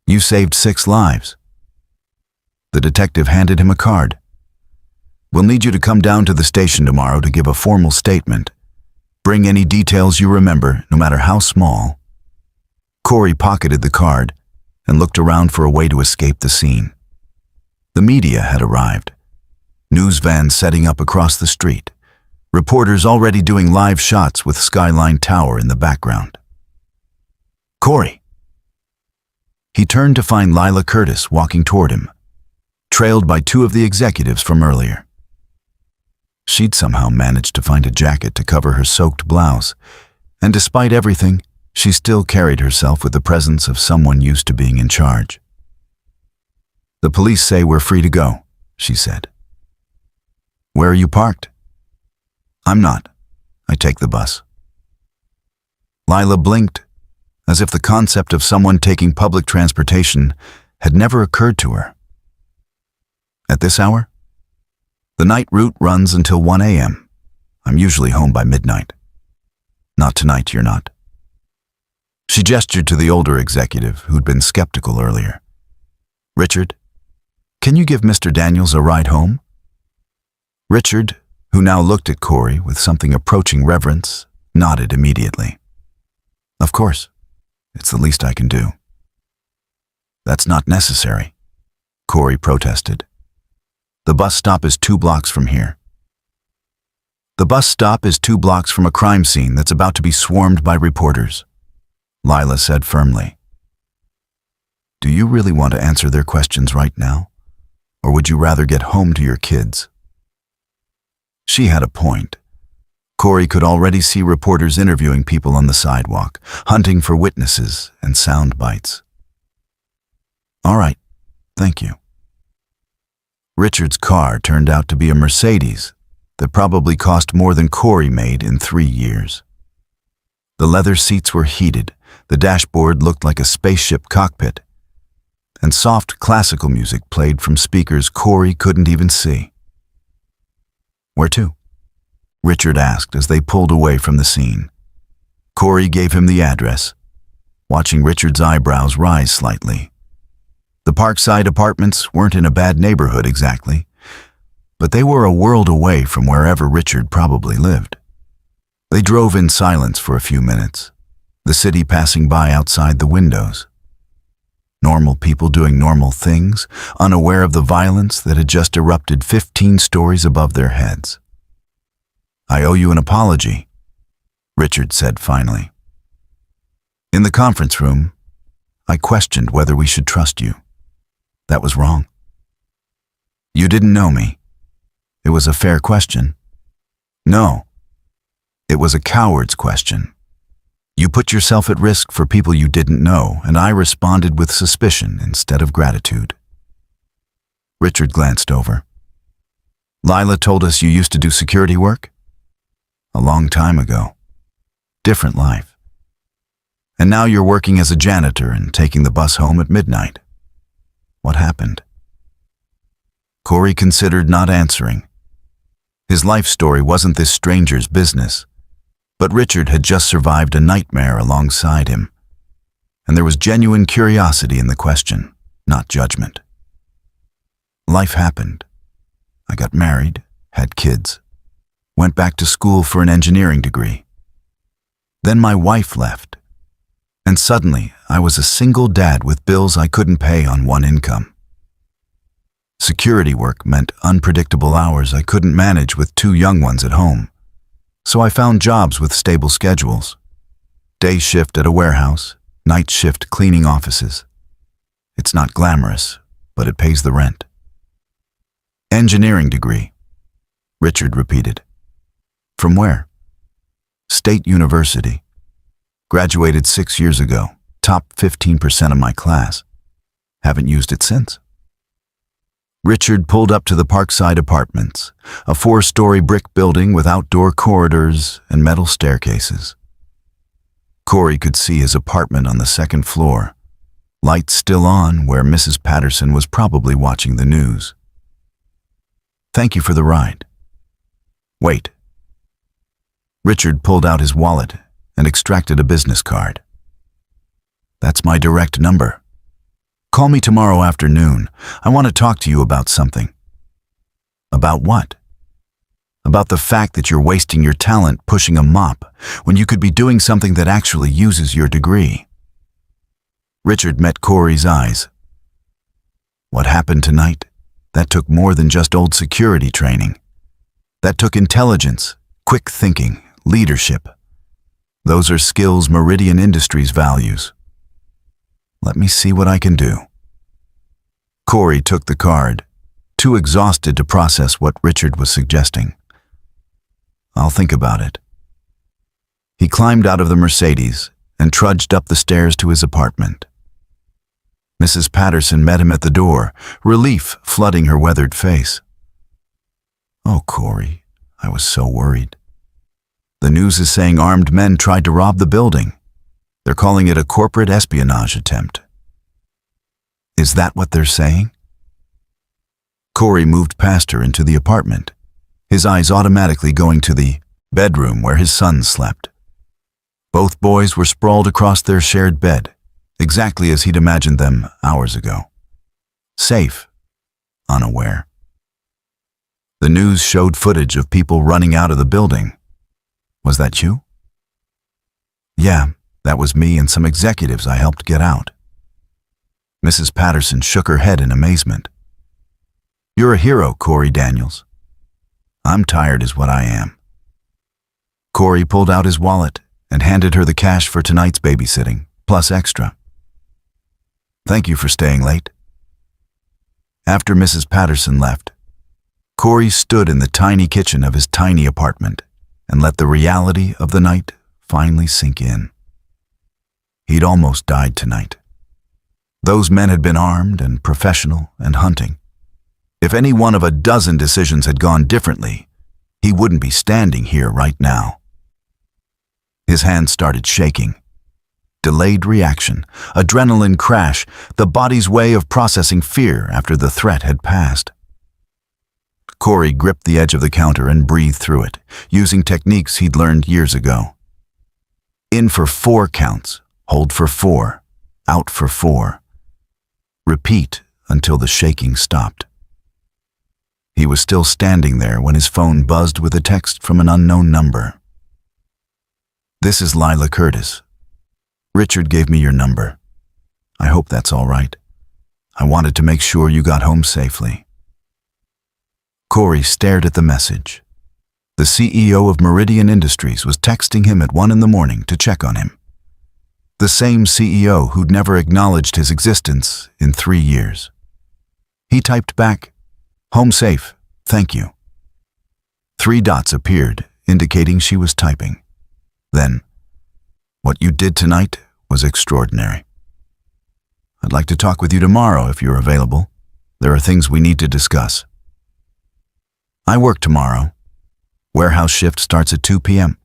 You saved 6 lives." The detective handed him a card. "We'll need you to come down to the station tomorrow to give a formal statement. Bring any details you remember, no matter how small." Corey pocketed the card and looked around for a way to escape the scene. The media had arrived. News vans setting up across the street. Reporters already doing live shots with Skyline Tower in the background. "Corey!" He turned to find Lila Curtis walking toward him, trailed by 2 of the executives from earlier. She'd somehow managed to find a jacket to cover her soaked blouse, and despite everything, she still carried herself with the presence of someone used to being in charge. "The police say we're free to go," she said. "Where are you parked?" "I'm not. I take the bus." Lila blinked, as if the concept of someone taking public transportation had never occurred to her. "At this hour?" "The night route runs until 1 a.m. I'm usually home by midnight." "Not tonight, you're not." She gestured to the older executive who'd been skeptical earlier. Richard, can you give Mr. Daniels a ride home? Richard, who now looked at Corey with something approaching reverence, nodded immediately. Of course. It's the least I can do. That's not necessary, Corey protested. The bus stop is 2 blocks from here. The bus stop is 2 blocks from a crime scene that's about to be swarmed by reporters, Lila said firmly. Do you really want to answer their questions right now? Or would you rather get home to your kids? She had a point. Corey could already see reporters interviewing people on the sidewalk, hunting for witnesses and sound bites. All right, thank you. Richard's car turned out to be a Mercedes that probably cost more than Corey made in 3 years. The leather seats were heated, the dashboard looked like a spaceship cockpit, and soft classical music played from speakers Corey couldn't even see. Where to? Richard asked as they pulled away from the scene. Corey gave him the address, watching Richard's eyebrows rise slightly. The Parkside apartments weren't in a bad neighborhood exactly, but they were a world away from wherever Richard probably lived. They drove in silence for a few minutes, the city passing by outside the windows. Normal people doing normal things, unaware of the violence that had just erupted 15 stories above their heads. I owe you an apology, Richard said finally. In the conference room, I questioned whether we should trust you. That was wrong. You didn't know me. It was a fair question. No, it was a coward's question. You put yourself at risk for people you didn't know, and I responded with suspicion instead of gratitude. Richard glanced over. Lila told us you used to do security work? A long time ago. Different life. And now you're working as a janitor and taking the bus home at midnight. What happened? Corey considered not answering. His life story wasn't this stranger's business, but Richard had just survived a nightmare alongside him, and there was genuine curiosity in the question, not judgment. Life happened. I got married, had kids, went back to school for an engineering degree. Then my wife left, and suddenly I was a single dad with bills I couldn't pay on one income. Security work meant unpredictable hours I couldn't manage with 2 young ones at home. So I found jobs with stable schedules. Day shift at a warehouse, night shift cleaning offices. It's not glamorous, but it pays the rent. Engineering degree, Richard repeated. From where? State University. Graduated 6 years ago, top 15% of my class. Haven't used it since. Richard pulled up to the Parkside Apartments, a 4-story brick building with outdoor corridors and metal staircases. Corey could see his apartment on the 2nd floor, lights still on where Mrs. Patterson was probably watching the news. Thank you for the ride. Wait. Richard pulled out his wallet and extracted a business card. That's my direct number. Call me tomorrow afternoon. I want to talk to you about something. About what? About the fact that you're wasting your talent pushing a mop when you could be doing something that actually uses your degree. Richard met Corey's eyes. What happened tonight? That took more than just old security training. That took intelligence, quick thinking, leadership. Those are skills Meridian Industries values. Let me see what I can do. Corey took the card, too exhausted to process what Richard was suggesting. I'll think about it. He climbed out of the Mercedes and trudged up the stairs to his apartment. Mrs. Patterson met him at the door, relief flooding her weathered face. Oh, Corey, I was so worried. The news is saying armed men tried to rob the building. They're calling it a corporate espionage attempt. Is that what they're saying? Corey moved past her into the apartment, his eyes automatically going to the bedroom where his sons slept. Both boys were sprawled across their shared bed, exactly as he'd imagined them hours ago. safe, unaware. The news showed footage of people running out of the building. Was that you? Yeah, that was me and some executives I helped get out. Mrs. Patterson shook her head in amazement. You're a hero, Corey Daniels. I'm tired is what I am. Corey pulled out his wallet and handed her the cash for tonight's babysitting, plus extra. Thank you for staying late. After Mrs. Patterson left, Corey stood in the tiny kitchen of his tiny apartment and let the reality of the night finally sink in. He'd almost died tonight. Those men had been armed and professional and hunting. If any one of a dozen decisions had gone differently, he wouldn't be standing here right now. His hands started shaking. Delayed reaction, adrenaline crash, the body's way of processing fear after the threat had passed. Corey gripped the edge of the counter and breathed through it, using techniques he'd learned years ago. In for 4 counts, hold for 4, out for 4. Repeat until the shaking stopped. He was still standing there when his phone buzzed with a text from an unknown number. This is Lila Curtis. Richard gave me your number. I hope that's all right. I wanted to make sure you got home safely. Corey stared at the message. The CEO of Meridian Industries was texting him at 1 a.m. to check on him. The same CEO who'd never acknowledged his existence in 3 years. He typed back, "Home safe, thank you." 3 dots appeared, indicating she was typing. Then, "What you did tonight was extraordinary. I'd like to talk with you tomorrow if you're available. There are things we need to discuss." I work tomorrow. Warehouse shift starts at 2 p.m.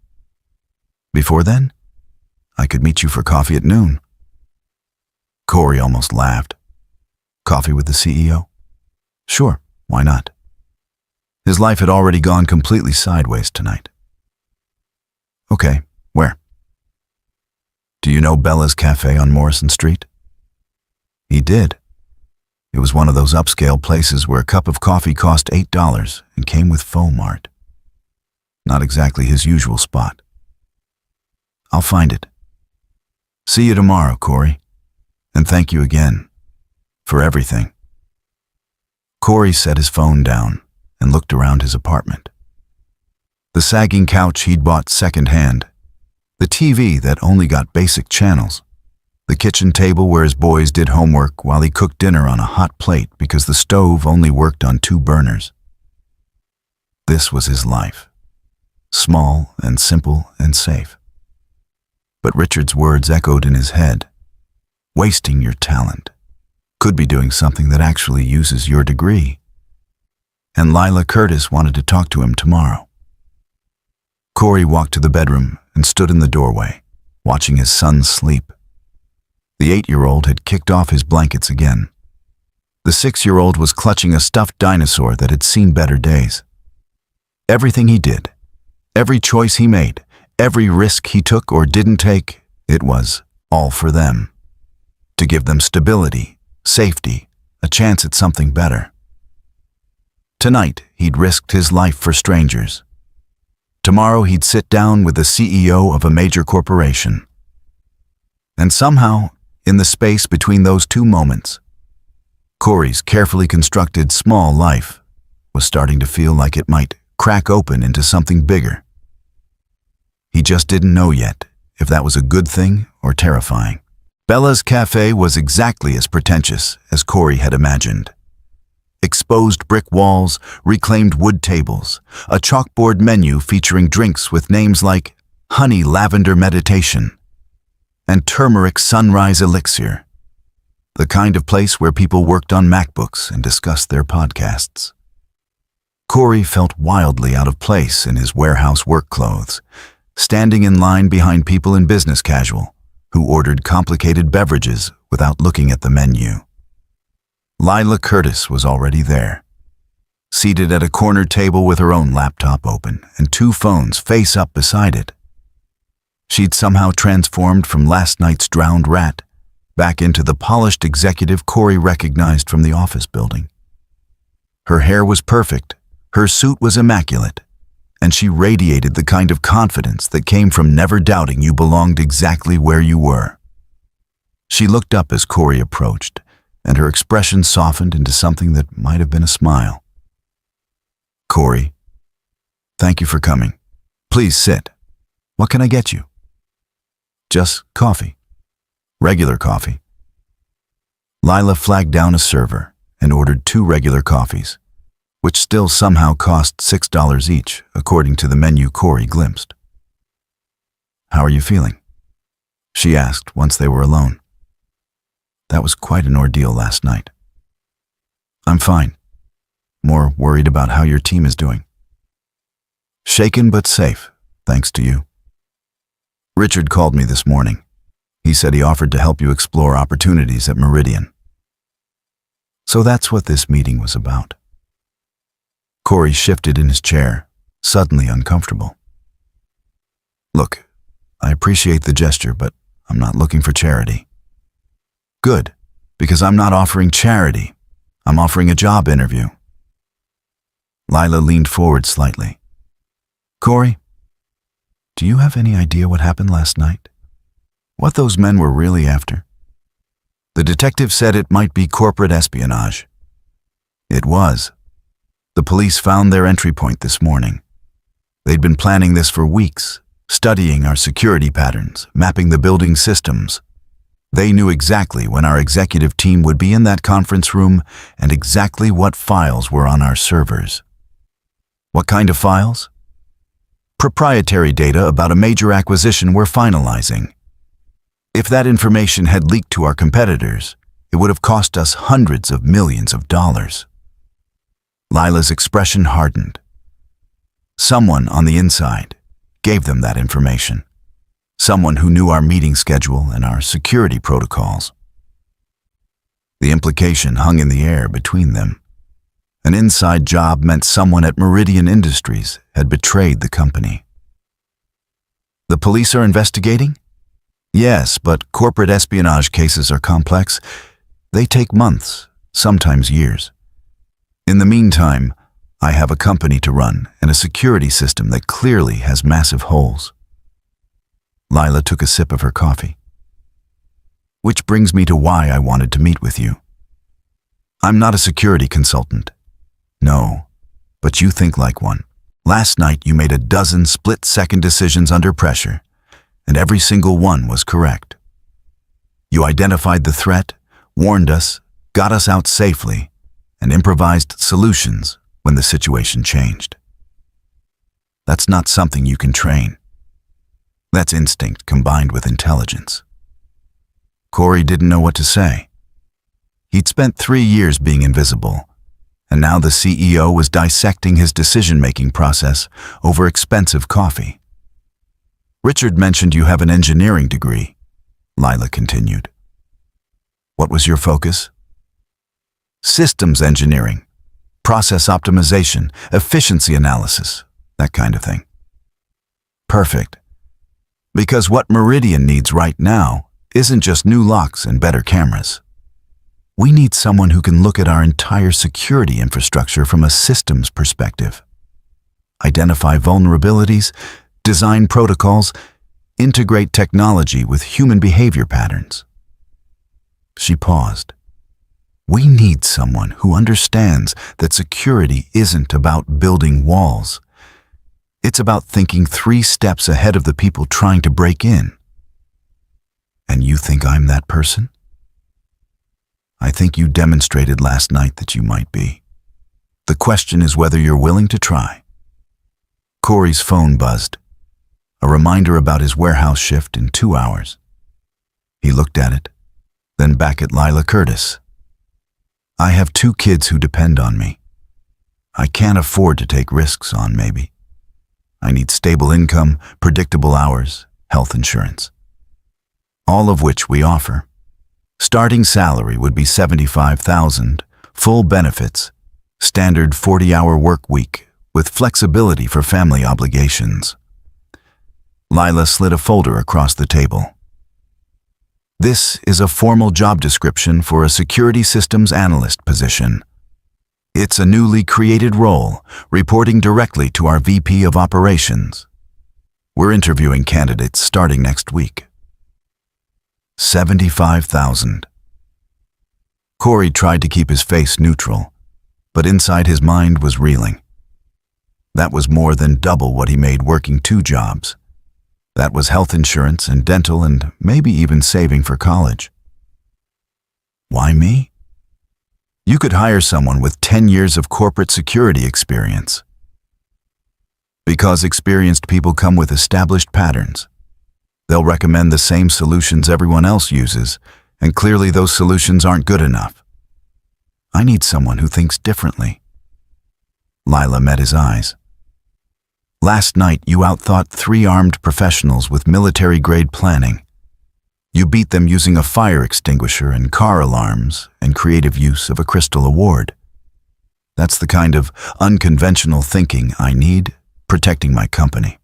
Before then, I could meet you for coffee at noon. Corey almost laughed. Coffee with the CEO? Sure, why not? His life had already gone completely sideways tonight. Okay, where? Do you know Bella's Cafe on Morrison Street? He did. It was one of those upscale places where a cup of coffee cost $8 and came with foam art. Not exactly his usual spot. I'll find it. See you tomorrow, Corey. And thank you again for everything. Corey set his phone down and looked around his apartment. The sagging couch he'd bought secondhand, the TV that only got basic channels, the kitchen table where his boys did homework while he cooked dinner on a hot plate because the stove only worked on 2 burners. This was his life, small and simple and safe. But Richard's words echoed in his head. Wasting your talent. Could be doing something that actually uses your degree. And Lila Curtis wanted to talk to him tomorrow. Corey walked to the bedroom and stood in the doorway, watching his son sleep. The 8-year-old had kicked off his blankets again. The 6-year-old was clutching a stuffed dinosaur that had seen better days. Everything he did, every choice he made, every risk he took or didn't take, it was all for them. To give them stability, safety, a chance at something better. Tonight, he'd risked his life for strangers. Tomorrow, he'd sit down with the CEO of a major corporation. And somehow, in the space between those 2 moments, Corey's carefully constructed small life was starting to feel like it might crack open into something bigger. He just didn't know yet if that was a good thing or terrifying. Bella's Cafe was exactly as pretentious as Corey had imagined. Exposed brick walls, reclaimed wood tables, a chalkboard menu featuring drinks with names like Honey Lavender Meditation and Turmeric Sunrise Elixir, the kind of place where people worked on MacBooks and discussed their podcasts. Corey felt wildly out of place in his warehouse work clothes, standing in line behind people in business casual who ordered complicated beverages without looking at the menu. Lila Curtis was already there, seated at a corner table with her own laptop open and 2 phones face up beside it. She'd somehow transformed from last night's drowned rat back into the polished executive Corey recognized from the office building. Her hair was perfect, her suit was immaculate, and she radiated the kind of confidence that came from never doubting you belonged exactly where you were. She looked up as Corey approached, and her expression softened into something that might have been a smile. "Corey, thank you for coming. Please sit. What can I get you?" "Just coffee. Regular coffee." Lila flagged down a server and ordered 2 regular coffees, which still somehow cost $6 each, according to the menu Corey glimpsed. "How are you feeling?" she asked once they were alone. "That was quite an ordeal last night." "I'm fine. More worried about how your team is doing." "Shaken but safe, thanks to you. Richard called me this morning. He said he offered to help you explore opportunities at Meridian." So that's what this meeting was about. Corey shifted in his chair, suddenly uncomfortable. "Look, I appreciate the gesture, but I'm not looking for charity." "Good, because I'm not offering charity. I'm offering a job interview." Lila leaned forward slightly. "Corey, do you have any idea what happened last night? What those men were really after?" The detective said it might be corporate espionage. It was. The police found their entry point this morning. They'd been planning this for weeks, studying our security patterns, mapping the building systems. They knew exactly when our executive team would be in that conference room and exactly what files were on our servers. What kind of files? Proprietary data about a major acquisition we're finalizing. If that information had leaked to our competitors, it would have cost us hundreds of millions of dollars. Lila's expression hardened. Someone on the inside gave them that information. Someone who knew our meeting schedule and our security protocols. The implication hung in the air between them. An inside job meant someone at Meridian Industries had betrayed the company. The police are investigating? Yes, but corporate espionage cases are complex. They take months, sometimes years. In the meantime, I have a company to run and a security system that clearly has massive holes. Lila took a sip of her coffee. Which brings me to why I wanted to meet with you. I'm not a security consultant. No, but you think like one. Last night you made a dozen split-second decisions under pressure, and every single one was correct. You identified the threat, warned us, got us out safely, and improvised solutions when the situation changed. That's not something you can train. That's instinct combined with intelligence. Corey didn't know what to say. He'd spent 3 years being invisible, and now the CEO was dissecting his decision-making process over expensive coffee. Richard mentioned you have an engineering degree, Lila continued. What was your focus? Systems engineering, process optimization, efficiency analysis, that kind of thing. Perfect. Because what Meridian needs right now isn't just new locks and better cameras. We need someone who can look at our entire security infrastructure from a systems perspective. Identify vulnerabilities, design protocols, integrate technology with human behavior patterns. She paused. We need someone who understands that security isn't about building walls. It's about thinking 3 steps ahead of the people trying to break in. And you think I'm that person? I think you demonstrated last night that you might be. The question is whether you're willing to try. Corey's phone buzzed. A reminder about his warehouse shift in 2 hours. He looked at it, then back at Lila Curtis. I have 2 kids who depend on me. I can't afford to take risks on maybe. I need stable income, predictable hours, health insurance. All of which we offer. Starting salary would be $75,000, full benefits, standard 40-hour work week with flexibility for family obligations. Lila slid a folder across the table. This is a formal job description for a security systems analyst position. It's a newly created role, reporting directly to our VP of Operations. We're interviewing candidates starting next week. 75,000. Corey tried to keep his face neutral, but inside his mind was reeling. That was more than double what he made working 2 jobs. That was health insurance and dental and maybe even saving for college. Why me? You could hire someone with 10 years of corporate security experience. Because experienced people come with established patterns. They'll recommend the same solutions everyone else uses, and clearly those solutions aren't good enough. I need someone who thinks differently. Lila met his eyes. Last night you outthought 3 armed professionals with military-grade planning. You beat them using a fire extinguisher and car alarms and creative use of a crystal award. That's the kind of unconventional thinking I need, protecting my company.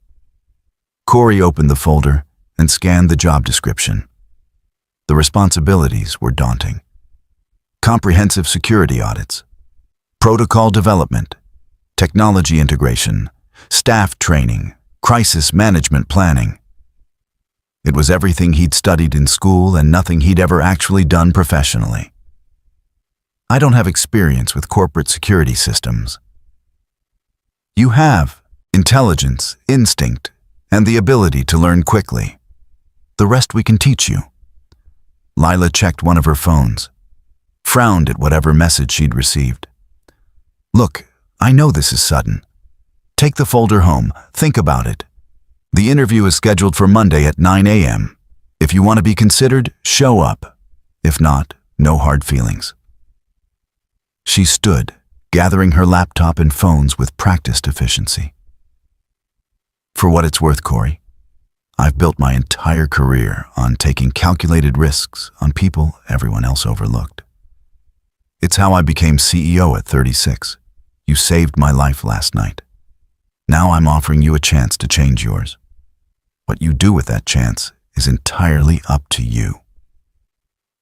Corey opened the folder and scanned the job description. The responsibilities were daunting. Comprehensive security audits, protocol development, technology integration, staff training, crisis management planning. It was everything he'd studied in school and nothing he'd ever actually done professionally. I don't have experience with corporate security systems. You have intelligence, instinct, and the ability to learn quickly. The rest we can teach you. Lila checked one of her phones, frowned at whatever message she'd received. Look, I know this is sudden. Take the folder home, think about it. The interview is scheduled for Monday at 9 a.m. If you want to be considered, show up. If not, no hard feelings. She stood, gathering her laptop and phones with practiced efficiency. For what it's worth, Corey, I've built my entire career on taking calculated risks on people everyone else overlooked. It's how I became CEO at 36. You saved my life last night. Now I'm offering you a chance to change yours. What you do with that chance is entirely up to you.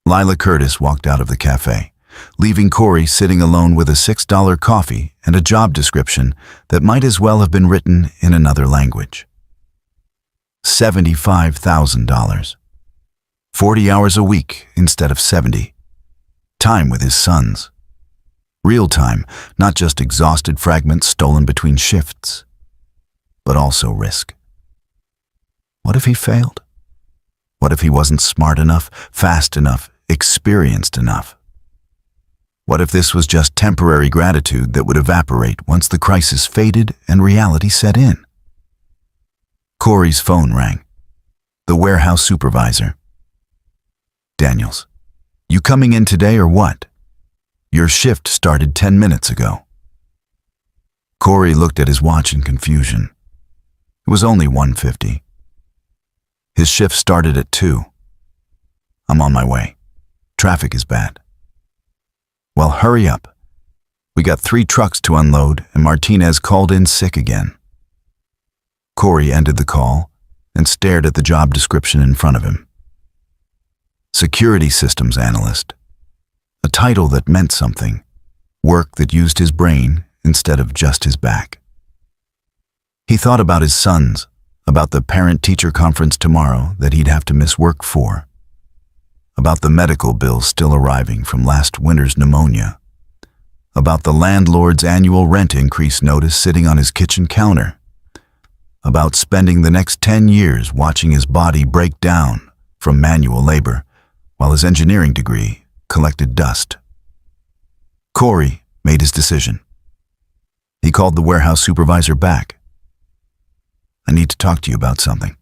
Lila Curtis walked out of the cafe, leaving Corey sitting alone with a $6 coffee and a job description that might as well have been written in another language. $75,000. 40 hours a week instead of 70. Time with his sons. Real time, not just exhausted fragments stolen between shifts, but also risk. What if he failed? What if he wasn't smart enough, fast enough, experienced enough? What if this was just temporary gratitude that would evaporate once the crisis faded and reality set in? Corey's phone rang. The warehouse supervisor. Daniels, you coming in today or what? Your shift started 10 minutes ago. Corey looked at his watch in confusion. It was only 1:50. His shift started at 2. I'm on my way. Traffic is bad. Well, hurry up. We got 3 trucks to unload and Martinez called in sick again. Corey ended the call and stared at the job description in front of him. Security Systems Analyst. A title that meant something. Work that used his brain instead of just his back. He thought about his sons, about the parent-teacher conference tomorrow that he'd have to miss work for, about the medical bills still arriving from last winter's pneumonia, about the landlord's annual rent increase notice sitting on his kitchen counter, about spending the next 10 years watching his body break down from manual labor while his engineering degree collected dust. Corey made his decision. He called the warehouse supervisor back. I need to talk to you about something.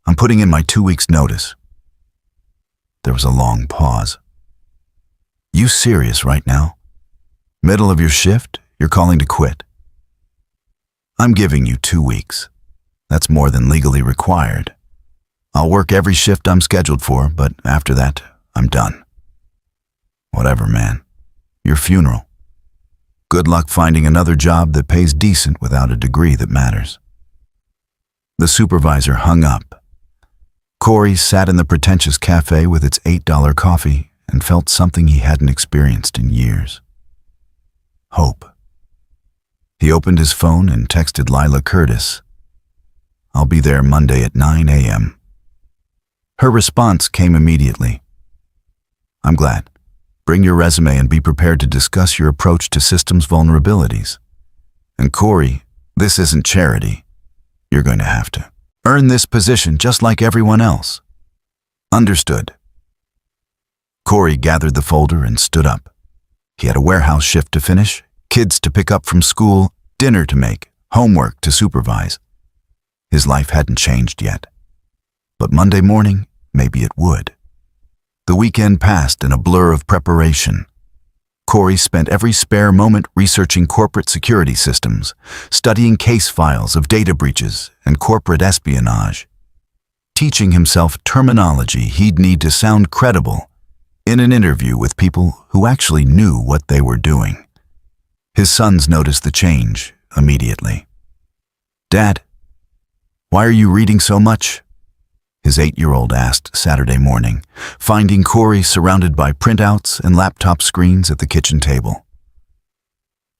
I'm putting in my 2 weeks' notice. There was a long pause. You serious right now? Middle of your shift, you're calling to quit. I'm giving you 2 weeks. That's more than legally required. I'll work every shift I'm scheduled for, but after that, I'm done. Whatever, man. Your funeral. Good luck finding another job that pays decent without a degree that matters. The supervisor hung up. Corey sat in the pretentious cafe with its $8 coffee and felt something he hadn't experienced in years. Hope. He opened his phone and texted Lila Curtis, "I'll be there Monday at 9 a.m. Her response came immediately. "I'm glad. Bring your resume and be prepared to discuss your approach to systems vulnerabilities. And Corey, this isn't charity. You're going to have to earn this position just like everyone else." "Understood." Corey gathered the folder and stood up. He had a warehouse shift to finish, kids to pick up from school, dinner to make, homework to supervise. His life hadn't changed yet. But Monday morning, maybe it would. The weekend passed in a blur of preparation. Corey spent every spare moment researching corporate security systems, studying case files of data breaches and corporate espionage, teaching himself terminology he'd need to sound credible in an interview with people who actually knew what they were doing. His sons noticed the change immediately. "Dad, why are you reading so much?" his 8-year-old asked Saturday morning, finding Corey surrounded by printouts and laptop screens at the kitchen table.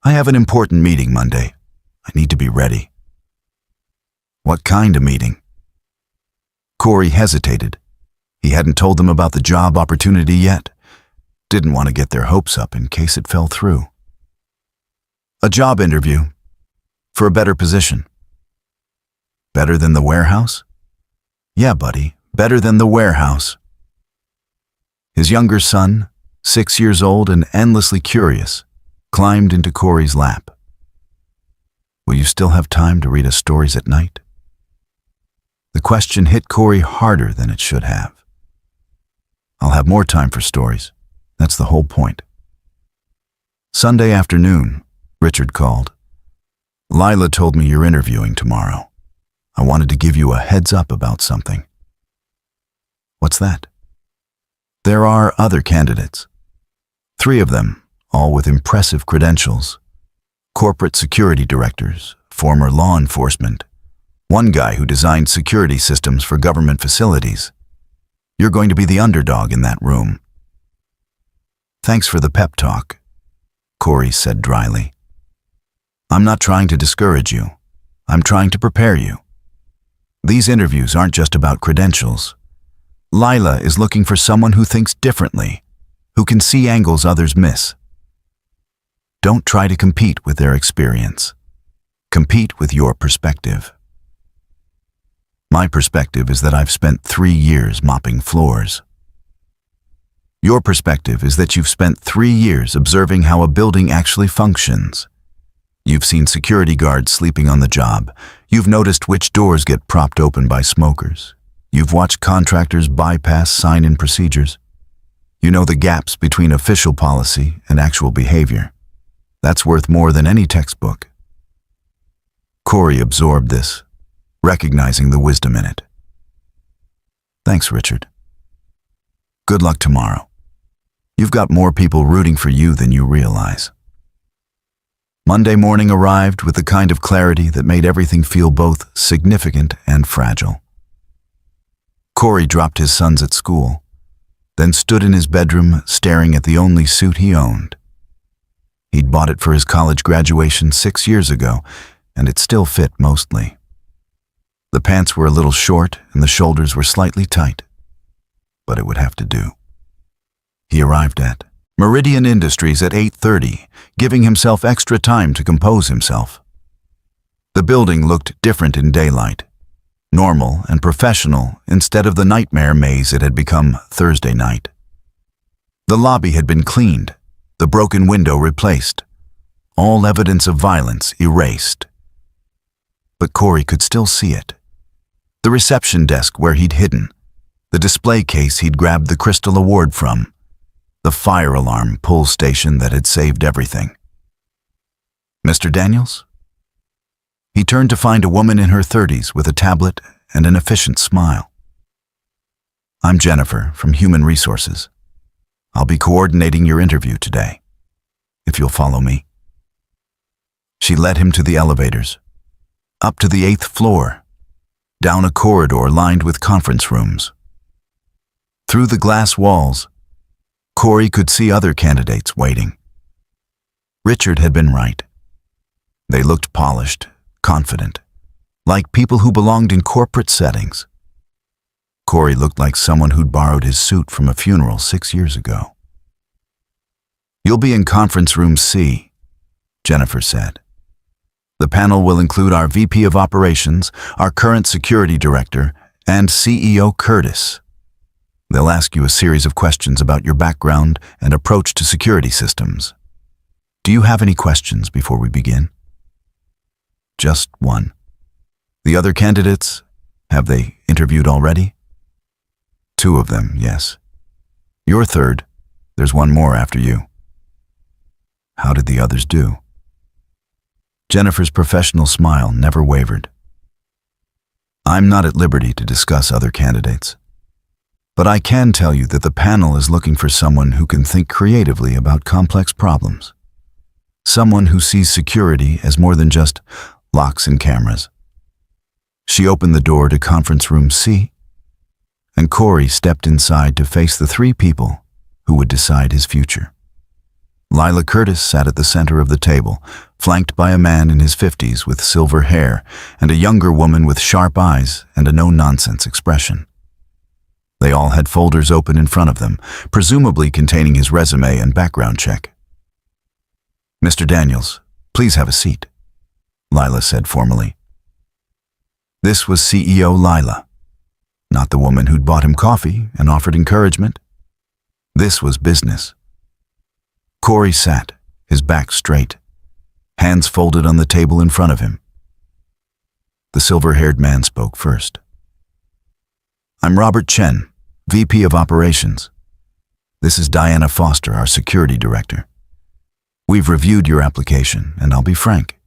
"I have an important meeting Monday. I need to be ready." "What kind of meeting?" Corey hesitated. He hadn't told them about the job opportunity yet. Didn't want to get their hopes up in case it fell through. "A job interview. For a better position." "Better than the warehouse?" "Yeah, buddy, better than the warehouse." His younger son, 6 years old and endlessly curious, climbed into Corey's lap. "Will you still have time to read us stories at night?" The question hit Corey harder than it should have. "I'll have more time for stories. That's the whole point." Sunday afternoon, Richard called. "Lila told me you're interviewing tomorrow. I wanted to give you a heads up about something." "What's that?" "There are other candidates. 3 of them, all with impressive credentials. Corporate security directors, former law enforcement, one guy who designed security systems for government facilities. You're going to be the underdog in that room." "Thanks for the pep talk," Corey said dryly. "I'm not trying to discourage you. I'm trying to prepare you. These interviews aren't just about credentials. Lila is looking for someone who thinks differently, who can see angles others miss. Don't try to compete with their experience. Compete with your perspective. My perspective is that I've spent 3 years mopping floors. Your perspective is that you've spent 3 years observing how a building actually functions. You've seen security guards sleeping on the job. You've noticed which doors get propped open by smokers. You've watched contractors bypass sign-in procedures. You know the gaps between official policy and actual behavior. That's worth more than any textbook." Corey absorbed this, recognizing the wisdom in it. "Thanks, Richard. Good luck tomorrow. You've got more people rooting for you than you realize." Monday morning arrived with the kind of clarity that made everything feel both significant and fragile. Corey dropped his sons at school, then stood in his bedroom staring at the only suit he owned. He'd bought it for his college graduation 6 years ago, and it still fit mostly. The pants were a little short and the shoulders were slightly tight, but it would have to do. He arrived at Meridian Industries at 8:30, giving himself extra time to compose himself. The building looked different in daylight, normal and professional instead of the nightmare maze it had become Thursday night. The lobby had been cleaned, the broken window replaced, all evidence of violence erased. But Corey could still see it. The reception desk where he'd hidden, the display case he'd grabbed the Crystal Award from, the fire alarm pull station that had saved everything. "Mr. Daniels?" He turned to find a woman in her 30s with a tablet and an efficient smile. "I'm Jennifer from Human Resources. I'll be coordinating your interview today, if you'll follow me." She led him to the elevators, up to the 8th floor, down a corridor lined with conference rooms. Through the glass walls, Corey could see other candidates waiting. Richard had been right. They looked polished, confident, like people who belonged in corporate settings. Corey looked like someone who'd borrowed his suit from a funeral 6 years ago. "You'll be in conference room C," Jennifer said. "The panel will include our VP of Operations, our current security director, and CEO Curtis. They'll ask you a series of questions about your background and approach to security systems. Do you have any questions before we begin?" "Just one." "The other candidates, have they interviewed already?" "2 of them, yes. You're third. There's one more after you." "How did the others do?" Jennifer's professional smile never wavered. "I'm not at liberty to discuss other candidates. But I can tell you that the panel is looking for someone who can think creatively about complex problems. Someone who sees security as more than just locks and cameras." She opened the door to conference room C, and Corey stepped inside to face the 3 people who would decide his future. Lila Curtis sat at the center of the table, flanked by a man in his 50s with silver hair and a younger woman with sharp eyes and a no-nonsense expression. They all had folders open in front of them, presumably containing his resume and background check. "Mr. Daniels, please have a seat," Lila said formally. This was CEO Lila, not the woman who'd bought him coffee and offered encouragement. This was business. Corey sat, his back straight, hands folded on the table in front of him. The silver-haired man spoke first. "I'm Robert Chen, VP of Operations. This is Diana Foster, our security director. We've reviewed your application, and I'll be frank.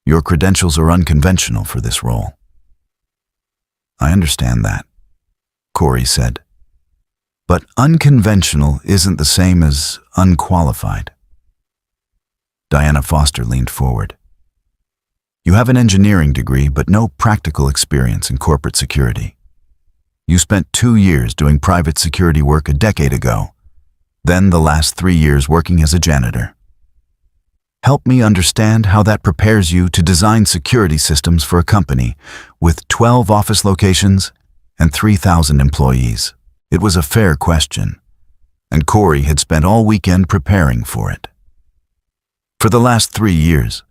Your credentials are unconventional for this role." "I understand that," Corey said. "But unconventional isn't the same as unqualified." Diana Foster leaned forward. "You have an engineering degree, but no practical experience in corporate security. You spent 2 years doing private security work a decade ago, then the last 3 years working as a janitor. Help me understand how that prepares you to design security systems for a company with 12 office locations and 3,000 employees." It was a fair question, and Corey had spent all weekend preparing for it. "For the last 3 years,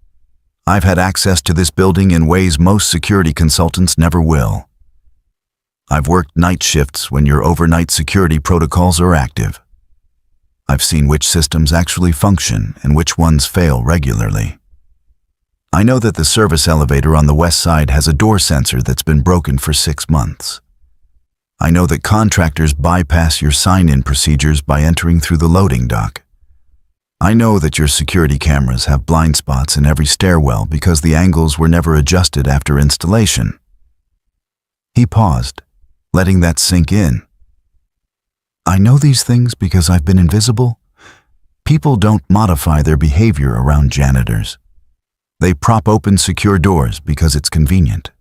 I've had access to this building in ways most security consultants never will. I've worked night shifts when your overnight security protocols are active. I've seen which systems actually function and which ones fail regularly. I know that the service elevator on the west side has a door sensor that's been broken for 6 months. I know that contractors bypass your sign-in procedures by entering through the loading dock. I know that your security cameras have blind spots in every stairwell because the angles were never adjusted after installation." He paused, letting that sink in. "I know these things because I've been invisible. People don't modify their behavior around janitors. They prop open secure doors because it's convenient.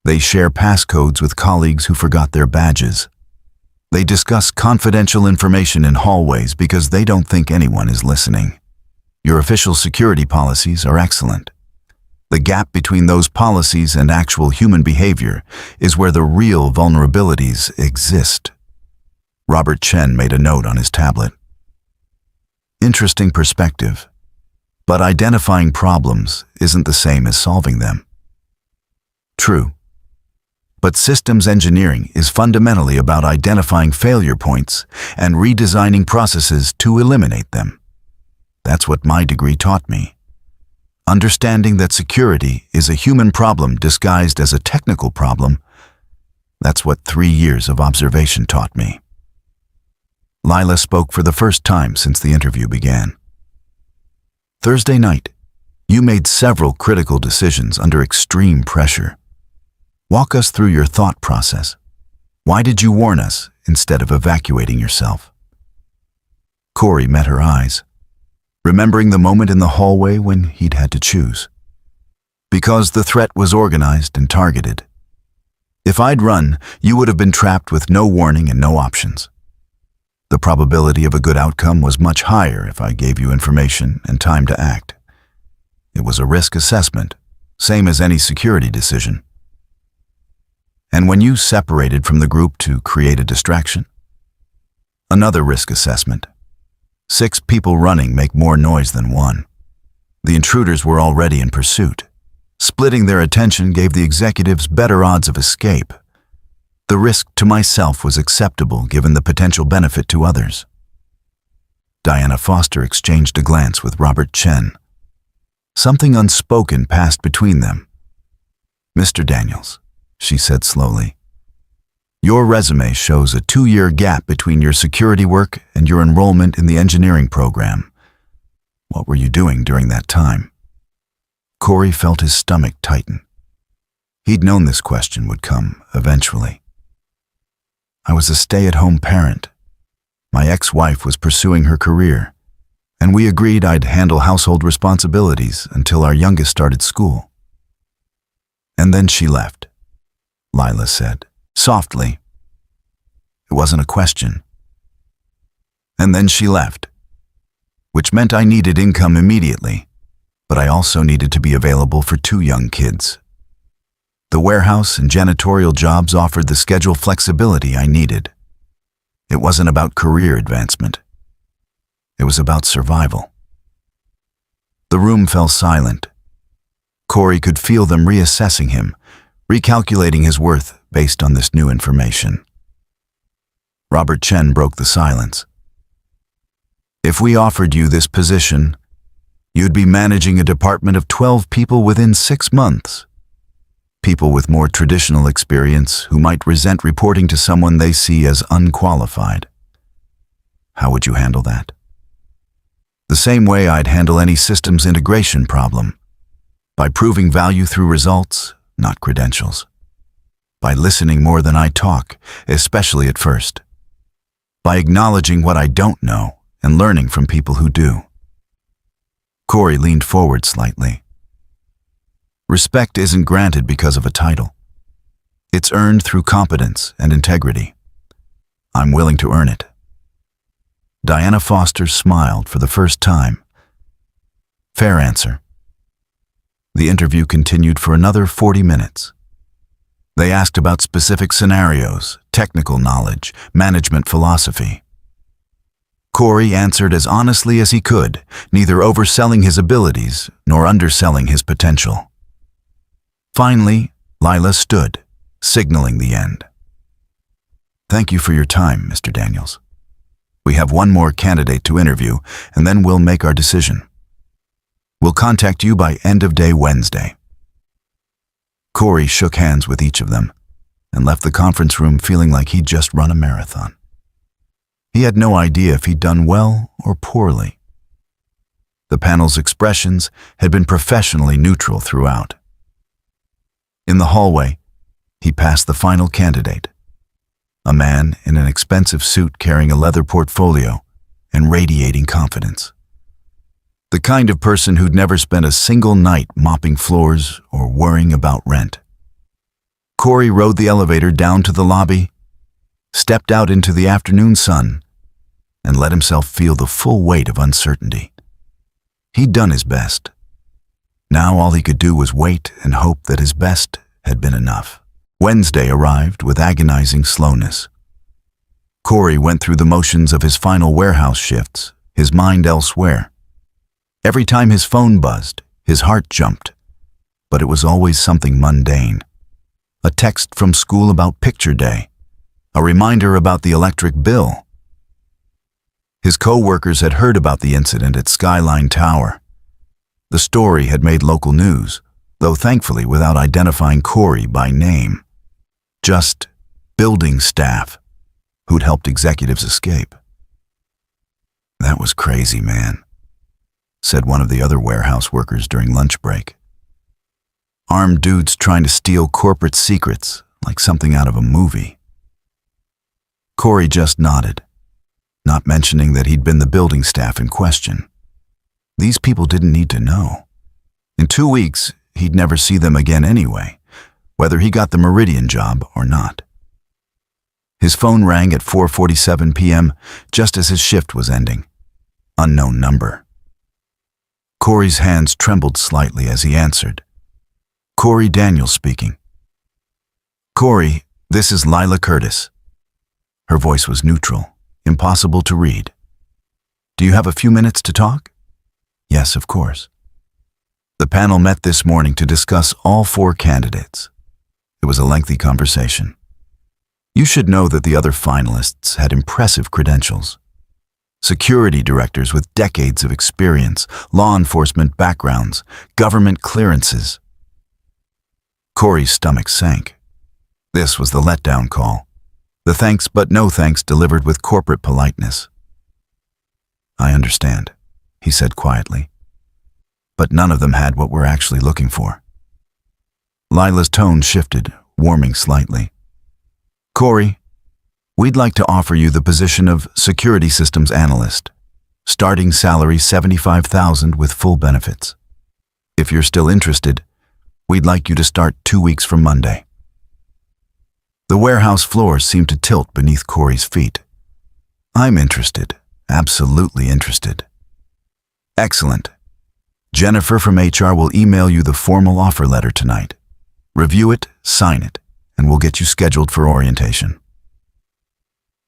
They share passcodes with colleagues who forgot their badges. They discuss confidential information in hallways because they don't think anyone is listening. Your official security policies are excellent. The gap between those policies and actual human behavior is where the real vulnerabilities exist." Robert Chen made a note on his tablet. "Interesting perspective, but identifying problems isn't the same as solving them." "True. But systems engineering is fundamentally about identifying failure points and redesigning processes to eliminate them. That's what my degree taught me. Understanding that security is a human problem disguised as a technical problem, that's what 3 years of observation taught me." Lila spoke for the first time since the interview began. "Thursday night, you made several critical decisions under extreme pressure. Walk us through your thought process. Why did you warn us instead of evacuating yourself?" Corey met her eyes, remembering the moment in the hallway when he'd had to choose. "Because the threat was organized and targeted. If I'd run, you would have been trapped with no warning and no options. The probability of a good outcome was much higher if I gave you information and time to act. It was a risk assessment, same as any security decision. And when you separated from the group to create a distraction? Another risk assessment. 6 people running make more noise than 1. The intruders were already in pursuit. Splitting their attention gave the executives better odds of escape. The risk to myself was acceptable given the potential benefit to others. Diana Foster exchanged a glance with Robert Chen. Something unspoken passed between them. "Mr. Daniels," she said slowly, "your resume shows a 2-year gap between your security work and your enrollment in the engineering program. What were you doing during that time?" Corey felt his stomach tighten. He'd known this question would come eventually. "I was a stay-at-home parent. My ex-wife was pursuing her career, and we agreed I'd handle household responsibilities until our youngest started school." "And then she left," Lila said, softly. It wasn't a question. "And then she left, which meant I needed income immediately, but I also needed to be available for 2 young kids. The warehouse and janitorial jobs offered the schedule flexibility I needed. It wasn't about career advancement. It was about survival." The room fell silent. Corey could feel them reassessing him, recalculating his worth based on this new information. Robert Chen broke the silence. "If we offered you this position, you'd be managing a department of 12 people within 6 months. People with more traditional experience who might resent reporting to someone they see as unqualified. How would you handle that?" "The same way I'd handle any systems integration problem. By proving value through results, not credentials. By listening more than I talk, especially at first. By acknowledging what I don't know and learning from people who do." Corey leaned forward slightly. "Respect isn't granted because of a title. It's earned through competence and integrity. I'm willing to earn it." Diana Foster smiled for the first time. "Fair answer." The interview continued for another 40 minutes. They asked about specific scenarios, technical knowledge, management philosophy. Corey answered as honestly as he could, neither overselling his abilities nor underselling his potential. Finally, Lila stood, signaling the end. "Thank you for your time, Mr. Daniels. We have one more candidate to interview, and then we'll make our decision. We'll contact you by end of day Wednesday." Corey shook hands with each of them and left the conference room feeling like he'd just run a marathon. He had no idea if he'd done well or poorly. The panel's expressions had been professionally neutral throughout. In the hallway, he passed the final candidate, a man in an expensive suit carrying a leather portfolio and radiating confidence. The kind of person who'd never spent a single night mopping floors or worrying about rent. Corey rode the elevator down to the lobby, stepped out into the afternoon sun, and let himself feel the full weight of uncertainty. He'd done his best. Now all he could do was wait and hope that his best had been enough. Wednesday arrived with agonizing slowness. Corey went through the motions of his final warehouse shifts, his mind elsewhere. Every time his phone buzzed, his heart jumped, but it was always something mundane. A text from school about picture day, a reminder about the electric bill. His co-workers had heard about the incident at Skyline Tower. The story had made local news, though thankfully without identifying Corey by name. Just building staff who'd helped executives escape. "That was crazy, man," said one of the other warehouse workers during lunch break. "Armed dudes trying to steal corporate secrets like something out of a movie." Corey just nodded, not mentioning that he'd been the building staff in question. These people didn't need to know. In 2 weeks, he'd never see them again anyway, whether he got the Meridian job or not. His phone rang at 4:47 p.m., just as his shift was ending. Unknown number. Corey's hands trembled slightly as he answered. Corey Daniels speaking. Corey, this is Lila Curtis. Her voice was neutral, impossible to read. Do you have a few minutes to talk? Yes, of course. The panel met this morning to discuss all 4 candidates. It was a lengthy conversation. You should know that the other finalists had impressive credentials. Security directors with decades of experience, law enforcement backgrounds, government clearances. Corey's stomach sank. This was the letdown call. The thanks but no thanks delivered with corporate politeness. I understand, he said quietly. But none of them had what we're actually looking for. Lila's tone shifted, warming slightly. Corey, we'd like to offer you the position of Security Systems Analyst. Starting salary $75,000 with full benefits. If you're still interested, we'd like you to start 2 weeks from Monday. The warehouse floor seemed to tilt beneath Corey's feet. I'm interested, absolutely interested. Excellent. Jennifer from HR will email you the formal offer letter tonight. Review it, sign it, and we'll get you scheduled for orientation.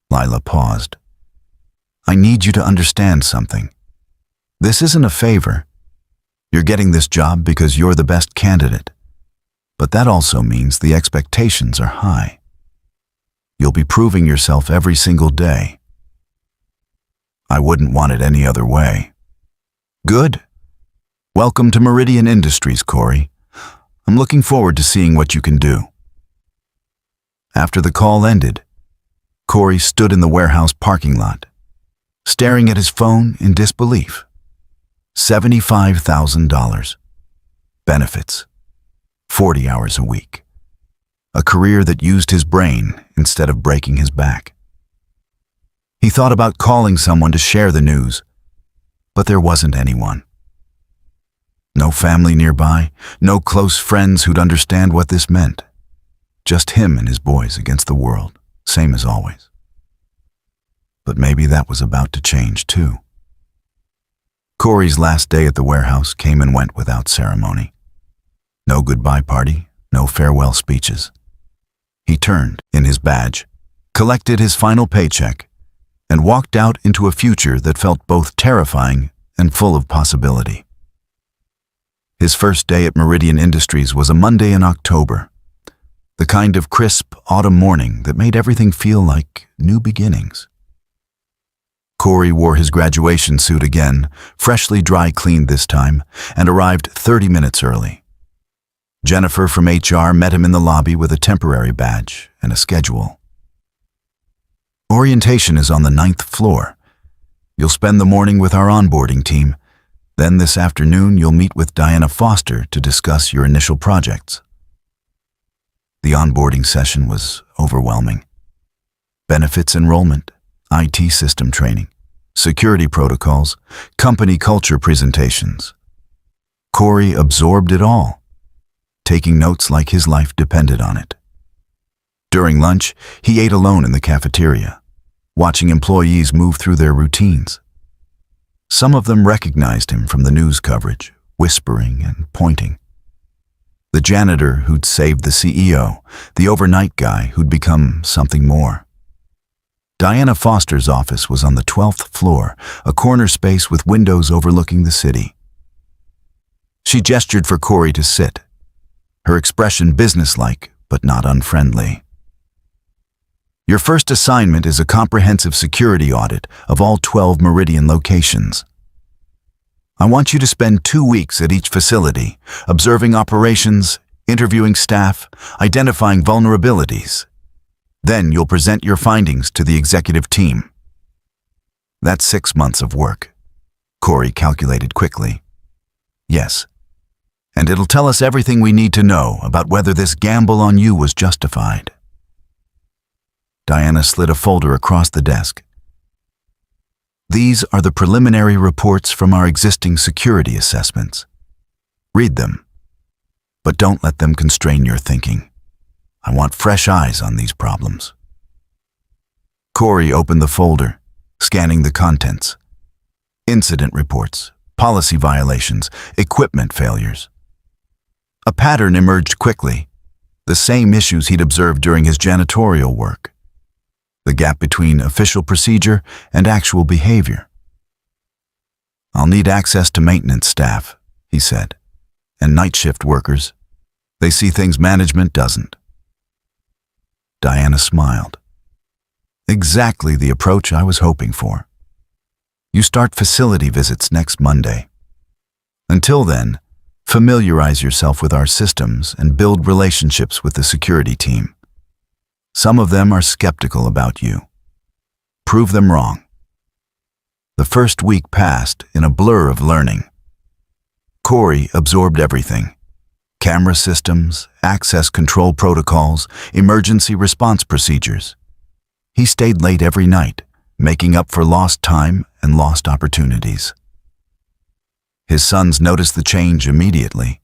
Lila paused. I need you to understand something. This isn't a favor. You're getting this job because you're the best candidate. But that also means the expectations are high. You'll be proving yourself every single day. I wouldn't want it any other way. Good. Welcome to Meridian Industries, Corey. I'm looking forward to seeing what you can do. After the call ended, Corey stood in the warehouse parking lot, staring at his phone in disbelief. $75,000. Benefits. 40 hours a week. A career that used his brain instead of breaking his back. He thought about calling someone to share the news, but there wasn't anyone. No family nearby, no close friends who'd understand what this meant. Just him and his boys against the world, same as always. But maybe that was about to change too. Corey's last day at the warehouse came and went without ceremony. No goodbye party, no farewell speeches. He turned in his badge, collected his final paycheck, and walked out into a future that felt both terrifying and full of possibility. His first day at Meridian Industries was a Monday in October, the kind of crisp autumn morning that made everything feel like new beginnings. Corey wore his graduation suit again, freshly dry cleaned this time, and arrived 30 minutes early. Jennifer from HR met him in the lobby with a temporary badge and a schedule. Orientation is on the 9th floor. You'll spend the morning with our onboarding team. Then this afternoon, you'll meet with Diana Foster to discuss your initial projects. The onboarding session was overwhelming. Benefits enrollment, IT system training, security protocols, company culture presentations. Corey absorbed it all, taking notes like his life depended on it. During lunch, he ate alone in the cafeteria, watching employees move through their routines. Some of them recognized him from the news coverage, whispering and pointing. The janitor who'd saved the CEO, the overnight guy who'd become something more. Diana Foster's office was on the 12th floor, a corner space with windows overlooking the city. She gestured for Corey to sit, her expression businesslike but not unfriendly. Your first assignment is a comprehensive security audit of all 12 Meridian locations. I want you to spend 2 weeks at each facility, observing operations, interviewing staff, identifying vulnerabilities. Then you'll present your findings to the executive team. That's 6 months of work, Corey calculated quickly. Yes, and it'll tell us everything we need to know about whether this gamble on you was justified. Diana slid a folder across the desk. These are the preliminary reports from our existing security assessments. Read them, but don't let them constrain your thinking. I want fresh eyes on these problems. Corey opened the folder, scanning the contents. Incident reports, policy violations, equipment failures. A pattern emerged quickly, the same issues he'd observed during his janitorial work. The gap between official procedure and actual behavior. I'll need access to maintenance staff, he said, and night shift workers. They see things management doesn't. Diana smiled. Exactly the approach I was hoping for. You start facility visits next Monday. Until then, familiarize yourself with our systems and build relationships with the security team. Some of them are skeptical about you. Prove them wrong. The first week passed in a blur of learning. Corey absorbed everything. Camera systems, access control protocols, emergency response procedures. He stayed late every night, making up for lost time and lost opportunities. His sons noticed the change immediately.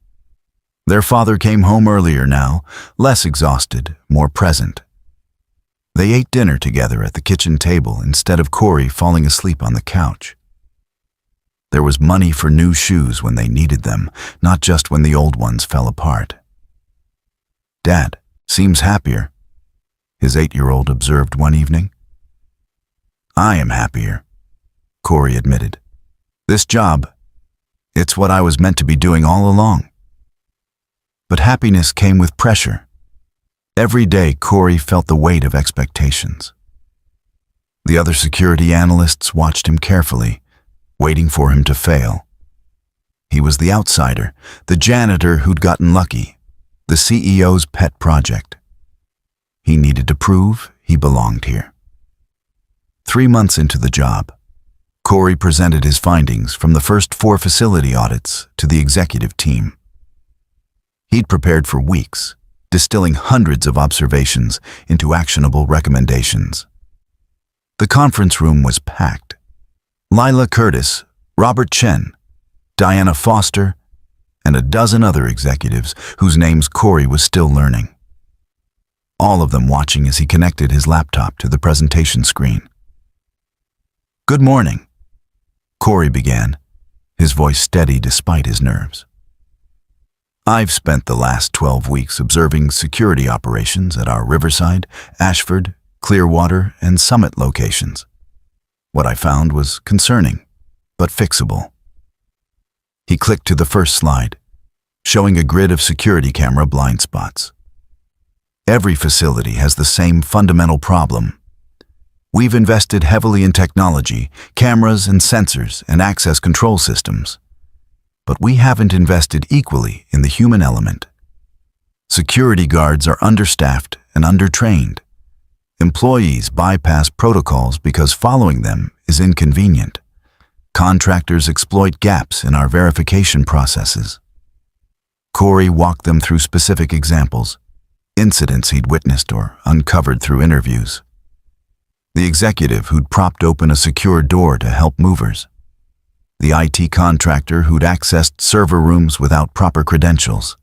Their father came home earlier now, less exhausted, more present. They ate dinner together at the kitchen table instead of Corey falling asleep on the couch. There was money for new shoes when they needed them, not just when the old ones fell apart. Dad seems happier, his 8-year-old observed one evening. I am happier, Corey admitted. This job, it's what I was meant to be doing all along. But happiness came with pressure. Every day, Corey felt the weight of expectations. The other security analysts watched him carefully, waiting for him to fail. He was the outsider, the janitor who'd gotten lucky, the CEO's pet project. He needed to prove he belonged here. 3 months into the job, Corey presented his findings from the first 4 facility audits to the executive team. He'd prepared for weeks, distilling hundreds of observations into actionable recommendations. The conference room was packed. Lila Curtis, Robert Chen, Diana Foster, and a dozen other executives whose names Corey was still learning. All of them watching as he connected his laptop to the presentation screen. Good morning, Corey began, his voice steady despite his nerves. I've spent the last 12 weeks observing security operations at our Riverside, Ashford, Clearwater, and Summit locations. What I found was concerning, but fixable. He clicked to the first slide, showing a grid of security camera blind spots. Every facility has the same fundamental problem. We've invested heavily in technology, cameras and sensors and access control systems. But we haven't invested equally in the human element. Security guards are understaffed and undertrained. Employees bypass protocols because following them is inconvenient. Contractors exploit gaps in our verification processes. Corey walked them through specific examples, incidents he'd witnessed or uncovered through interviews. The executive who'd propped open a secure door to help movers. The IT contractor who'd accessed server rooms without proper credentials.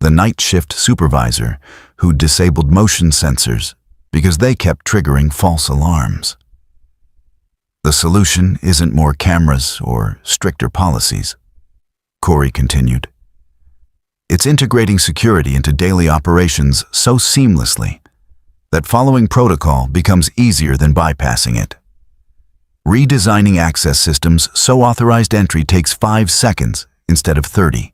The night shift supervisor who'd disabled motion sensors because they kept triggering false alarms. The solution isn't more cameras or stricter policies, Corey continued. It's integrating security into daily operations so seamlessly that following protocol becomes easier than bypassing it. Redesigning access systems so authorized entry takes 5 seconds instead of 30.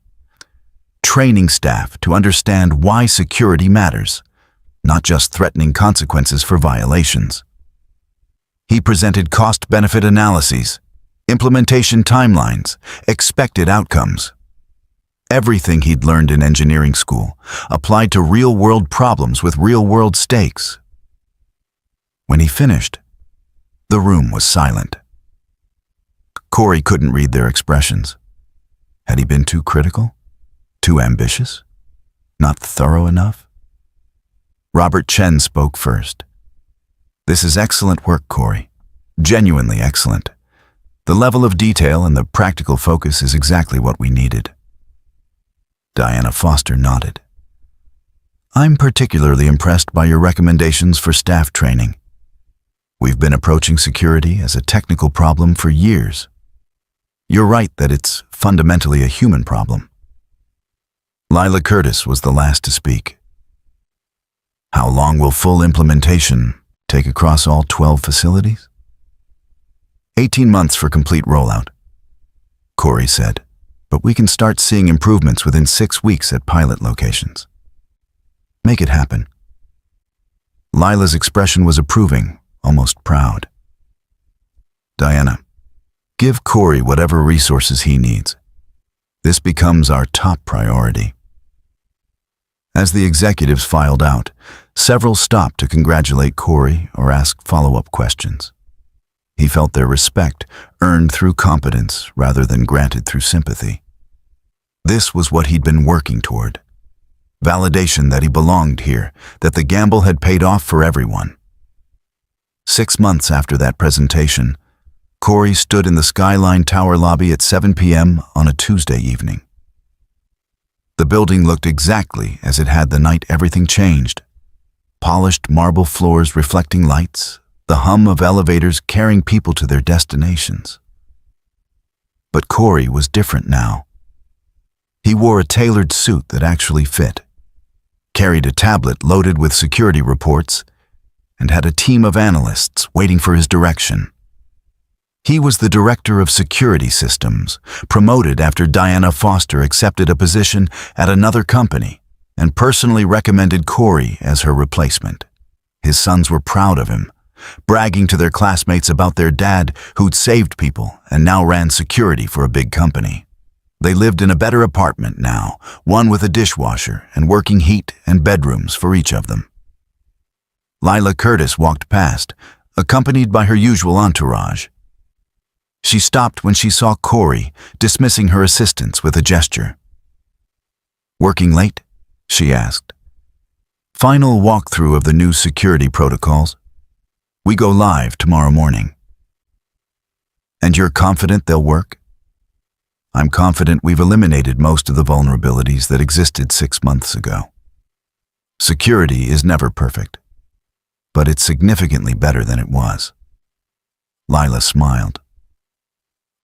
Training staff to understand why security matters, not just threatening consequences for violations. He presented cost-benefit analyses, implementation timelines, expected outcomes. Everything he'd learned in engineering school applied to real-world problems with real-world stakes. When he finished, the room was silent. Corey couldn't read their expressions. Had he been too critical? Too ambitious? Not thorough enough? Robert Chen spoke first. This is excellent work, Corey. Genuinely excellent. The level of detail and the practical focus is exactly what we needed. Diana Foster nodded. I'm particularly impressed by your recommendations for staff training. We've been approaching security as a technical problem for years. You're right that it's fundamentally a human problem. Lila Curtis was the last to speak. How long will full implementation take across all 12 facilities? 18 months for complete rollout, Corey said, but we can start seeing improvements within 6 weeks at pilot locations. Make it happen. Lila's expression was approving, almost proud. Diana, give Corey whatever resources he needs. This becomes our top priority. As the executives filed out, several stopped to congratulate Corey or ask follow-up questions. He felt their respect, earned through competence rather than granted through sympathy. This was what he'd been working toward. Validation that he belonged here, that the gamble had paid off for everyone. 6 months after that presentation, Corey stood in the Skyline Tower lobby at 7 p.m. on a Tuesday evening. The building looked exactly as it had the night everything changed. Polished marble floors reflecting lights, the hum of elevators carrying people to their destinations. But Corey was different now. He wore a tailored suit that actually fit, carried a tablet loaded with security reports, and had a team of analysts waiting for his direction. He was the director of security systems, promoted after Diana Foster accepted a position at another company and personally recommended Corey as her replacement. His sons were proud of him, bragging to their classmates about their dad who'd saved people and now ran security for a big company. They lived in a better apartment now, one with a dishwasher and working heat and bedrooms for each of them. Lila Curtis walked past, accompanied by her usual entourage. She stopped when she saw Corey, dismissing her assistants with a gesture. "Working late?" she asked. "Final walkthrough of the new security protocols. We go live tomorrow morning." "And you're confident they'll work?" "I'm confident we've eliminated most of the vulnerabilities that existed 6 months ago. Security is never perfect, but it's significantly better than it was." Lila smiled.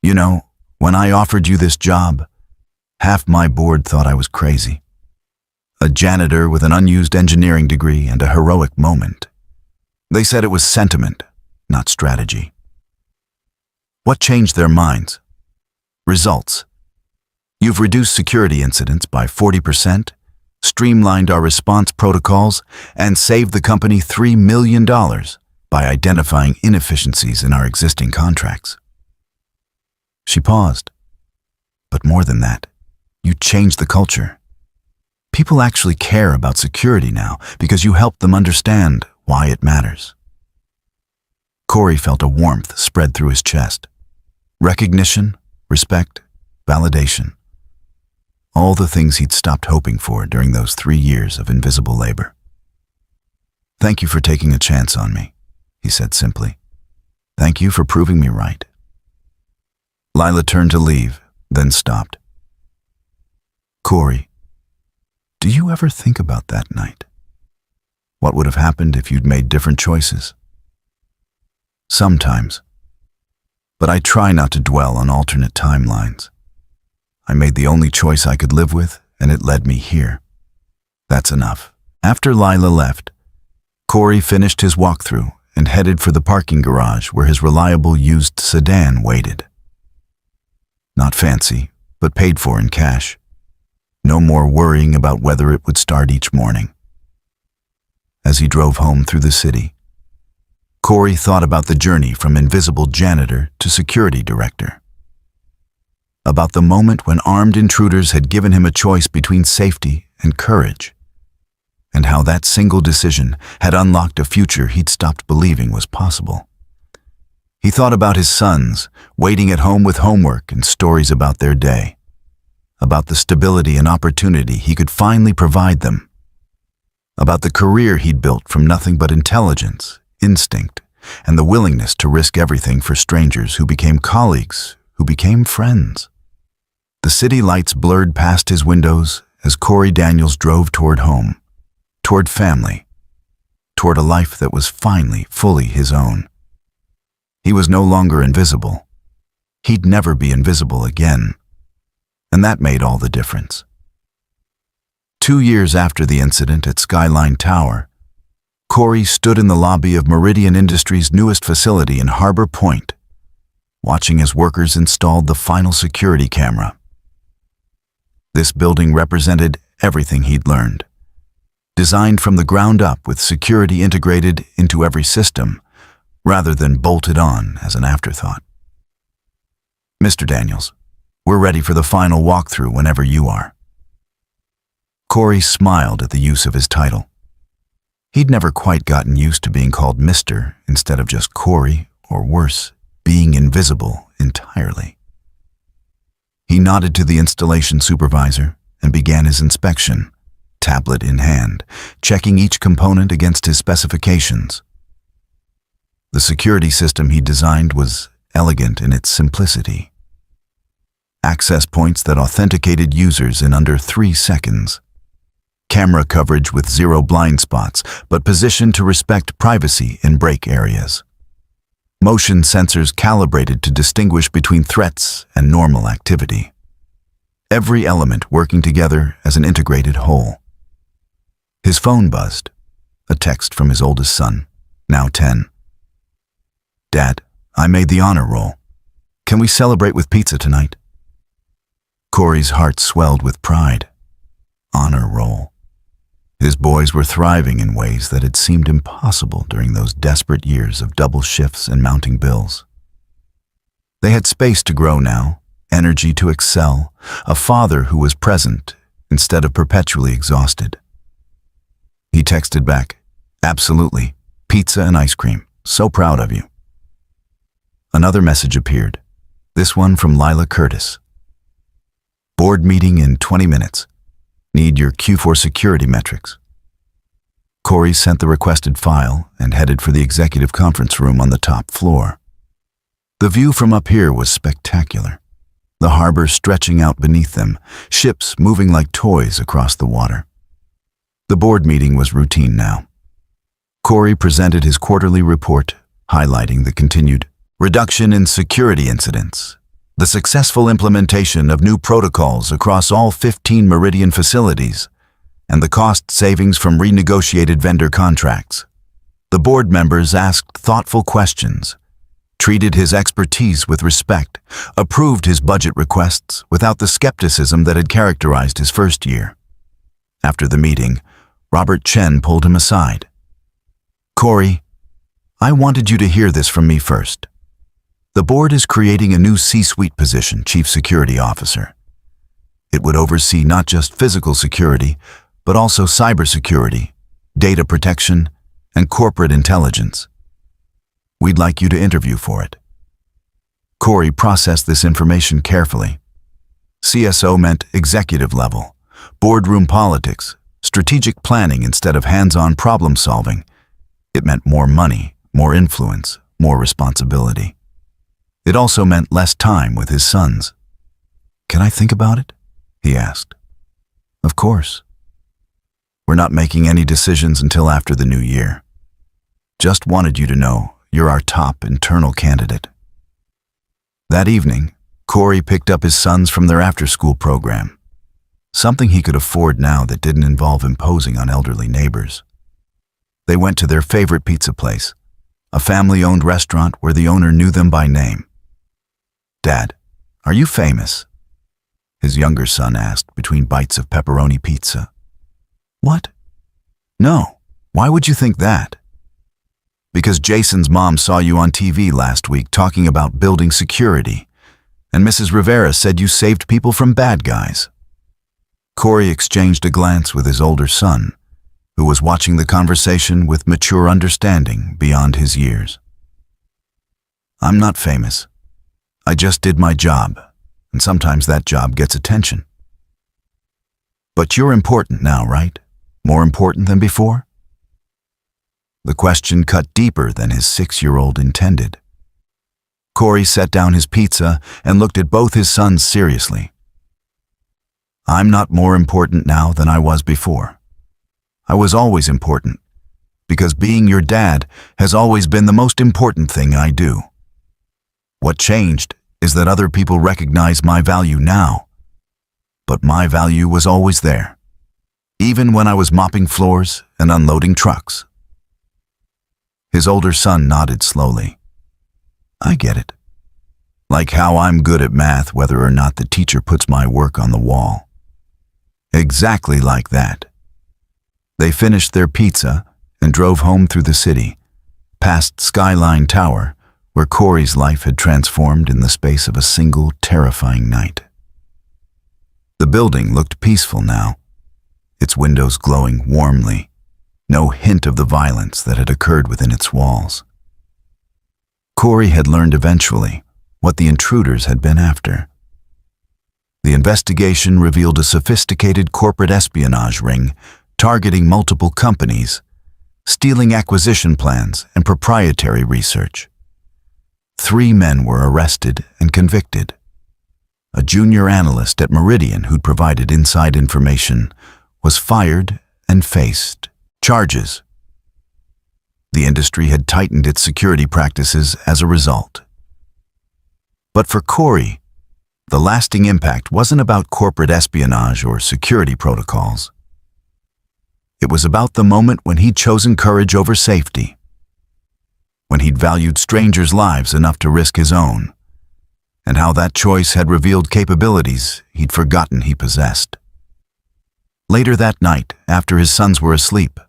"You know, when I offered you this job, half my board thought I was crazy. A janitor with an unused engineering degree and a heroic moment. They said it was sentiment, not strategy." "What changed their minds?" "Results. You've reduced security incidents by 40%, streamlined our response protocols, and saved the company $3 million by identifying inefficiencies in our existing contracts." She paused. "But more than that, you changed the culture. People actually care about security now because you helped them understand why it matters." Corey felt a warmth spread through his chest. Recognition, respect, validation. All the things he'd stopped hoping for during those 3 years of invisible labor. "Thank you for taking a chance on me," he said simply. "Thank you for proving me right." Lila turned to leave, then stopped. "Corey, do you ever think about that night? What would have happened if you'd made different choices?" "Sometimes. But I try not to dwell on alternate timelines. I made the only choice I could live with, and it led me here. That's enough." After Lila left, Corey finished his walkthrough and headed for the parking garage where his reliable used sedan waited. Not fancy, but paid for in cash. No more worrying about whether it would start each morning. As he drove home through the city, Corey thought about the journey from invisible janitor to security director. About the moment when armed intruders had given him a choice between safety and courage, and how that single decision had unlocked a future he'd stopped believing was possible. He thought about his sons, waiting at home with homework and stories about their day, about the stability and opportunity he could finally provide them, about the career he'd built from nothing but intelligence, instinct, and the willingness to risk everything for strangers who became colleagues, who became friends. The city lights blurred past his windows as Corey Daniels drove toward home, toward family, toward a life that was finally fully his own. He was no longer invisible. He'd never be invisible again, and that made all the difference. 2 years after the incident at Skyline Tower, Corey stood in the lobby of Meridian Industries' newest facility in Harbor Point, watching as workers installed the final security camera. This building represented everything he'd learned, designed from the ground up with security integrated into every system, rather than bolted on as an afterthought. "Mr. Daniels, we're ready for the final walkthrough whenever you are." Corey smiled at the use of his title. He'd never quite gotten used to being called Mr. instead of just Corey, or worse, being invisible entirely. He nodded to the installation supervisor and began his inspection, tablet in hand, checking each component against his specifications. The security system he designed was elegant in its simplicity. Access points that authenticated users in under 3 seconds. Camera coverage with 0 blind spots, but positioned to respect privacy in break areas. Motion sensors calibrated to distinguish between threats and normal activity. Every element working together as an integrated whole. His phone buzzed, a text from his oldest son, now 10. "Dad, I made the honor roll. Can we celebrate with pizza tonight?" Corey's heart swelled with pride. Honor roll. His boys were thriving in ways that had seemed impossible during those desperate years of double shifts and mounting bills. They had space to grow now, energy to excel, a father who was present instead of perpetually exhausted. He texted back, "Absolutely, pizza and ice cream. So proud of you." Another message appeared, this one from Lila Curtis. "Board meeting in 20 minutes. Need your Q4 security metrics." Corey sent the requested file and headed for the executive conference room on the top floor. The view from up here was spectacular, the harbor stretching out beneath them, ships moving like toys across the water. The board meeting was routine now. Corey presented his quarterly report, highlighting the continued reduction in security incidents, the successful implementation of new protocols across all 15 Meridian facilities, and the cost savings from renegotiated vendor contracts. The board members asked thoughtful questions, treated his expertise with respect, approved his budget requests without the skepticism that had characterized his first year. After the meeting, Robert Chen pulled him aside. "Corey, I wanted you to hear this from me first. The board is creating a new C-suite position, Chief Security Officer. It would oversee not just physical security, but also cybersecurity, data protection, and corporate intelligence. We'd like you to interview for it." Corey processed this information carefully. CSO meant executive level, boardroom politics, strategic planning instead of hands-on problem solving. It meant more money, more influence, more responsibility. It also meant less time with his sons. "Can I think about it?" he asked. "Of course. We're not making any decisions until after the new year. Just wanted you to know you're our top internal candidate." That evening, Corey picked up his sons from their after-school program, something he could afford now that didn't involve imposing on elderly neighbors. They went to their favorite pizza place, a family-owned restaurant where the owner knew them by name. "Dad, are you famous?" his younger son asked between bites of pepperoni pizza. "What? No, why would you think that?" "Because Jason's mom saw you on TV last week talking about building security, and Mrs. Rivera said you saved people from bad guys." Corey exchanged a glance with his older son, who was watching the conversation with mature understanding beyond his years. "I'm not famous. I just did my job, and sometimes that job gets attention." "But you're important now, right? More important than before?" The question cut deeper than his 6-year-old intended. Corey set down his pizza and looked at both his sons seriously. "I'm not more important now than I was before. I was always important, because being your dad has always been the most important thing I do. What changed is that other people recognize my value now, but my value was always there, even when I was mopping floors and unloading trucks. His older son nodded slowly. I get it. Like how I'm good at math whether or not the teacher puts my work on the wall. Exactly like that. They finished their pizza and drove home through the city, past Skyline Tower, where Corey's life had transformed in the space of a single terrifying night. The building looked peaceful now, its windows glowing warmly, no hint of the violence that had occurred within its walls. Corey had learned eventually what the intruders had been after. The investigation revealed a sophisticated corporate espionage ring targeting multiple companies, stealing acquisition plans and proprietary research. 3 men were arrested and convicted. A junior analyst at Meridian who'd provided inside information was fired and faced charges. The industry had tightened its security practices as a result. But for Corey, the lasting impact wasn't about corporate espionage or security protocols. It was about the moment when he'd chosen courage over safety, when he'd valued strangers' lives enough to risk his own, and how that choice had revealed capabilities he'd forgotten he possessed. Later that night, after his sons were asleep,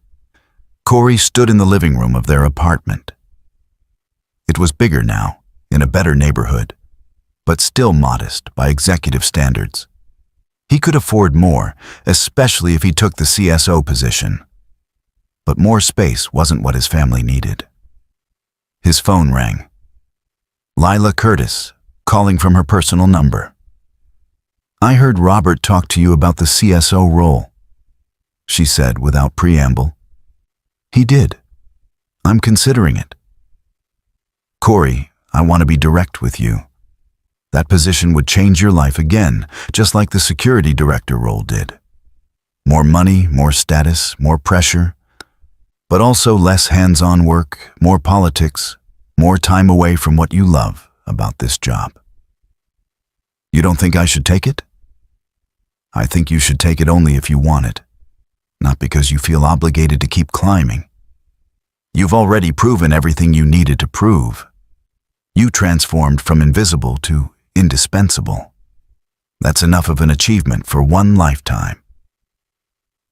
Corey stood in the living room of their apartment. It was bigger now, in a better neighborhood, but still modest by executive standards. He could afford more, especially if he took the CSO position. But more space wasn't what his family needed. His phone rang. Lila Curtis, calling from her personal number. I heard Robert talk to you about the CSO role, she said without preamble. He did. I'm considering it. Corey, I want to be direct with you. That position would change your life again, just like the security director role did. More money, more status, more pressure, but also less hands-on work, more politics, more time away from what you love about this job. You don't think I should take it? I think you should take it only if you want it, not because you feel obligated to keep climbing. You've already proven everything you needed to prove. You transformed from invisible to indispensable. That's enough of an achievement for one lifetime.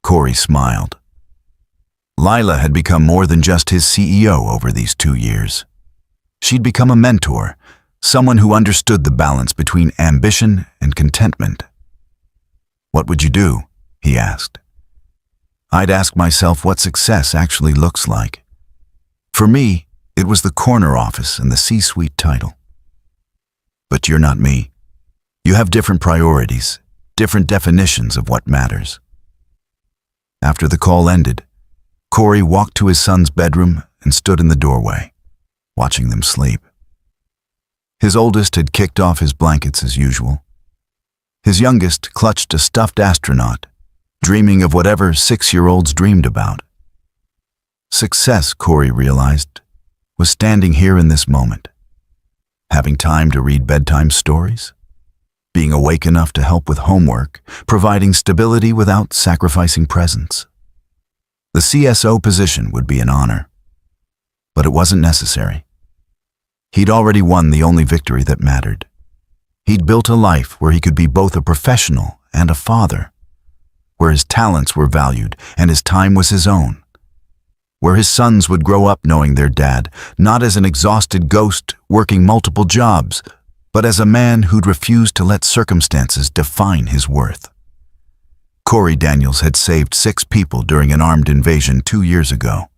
Corey smiled. Lila had become more than just his CEO over these 2 years. She'd become a mentor, someone who understood the balance between ambition and contentment. What would you do? He asked. I'd ask myself what success actually looks like. For me, it was the corner office and the C-suite title. But you're not me. You have different priorities, different definitions of what matters. After the call ended, Corey walked to his son's bedroom and stood in the doorway, watching them sleep. His oldest had kicked off his blankets as usual. His youngest clutched a stuffed astronaut, dreaming of whatever 6-year-olds dreamed about. Success, Corey realized, was standing here in this moment. Having time to read bedtime stories, being awake enough to help with homework, providing stability without sacrificing presence. The CSO position would be an honor, but it wasn't necessary. He'd already won the only victory that mattered. He'd built a life where he could be both a professional and a father, where his talents were valued and his time was his own, where his sons would grow up knowing their dad, not as an exhausted ghost working multiple jobs, but as a man who'd refused to let circumstances define his worth. Corey Daniels had saved 6 people during an armed invasion 2 years ago.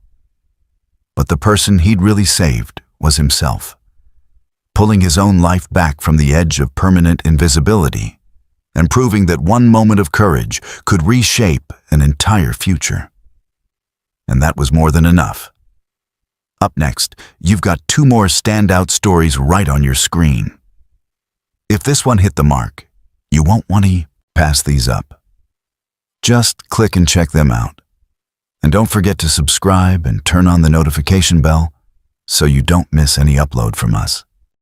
But the person he'd really saved was himself, pulling his own life back from the edge of permanent invisibility and proving that one moment of courage could reshape an entire future. And that was more than enough. Up next, you've got 2 more standout stories right on your screen. If this one hit the mark, you won't want to pass these up. Just click and check them out. And don't forget to subscribe and turn on the notification bell so you don't miss any upload from us.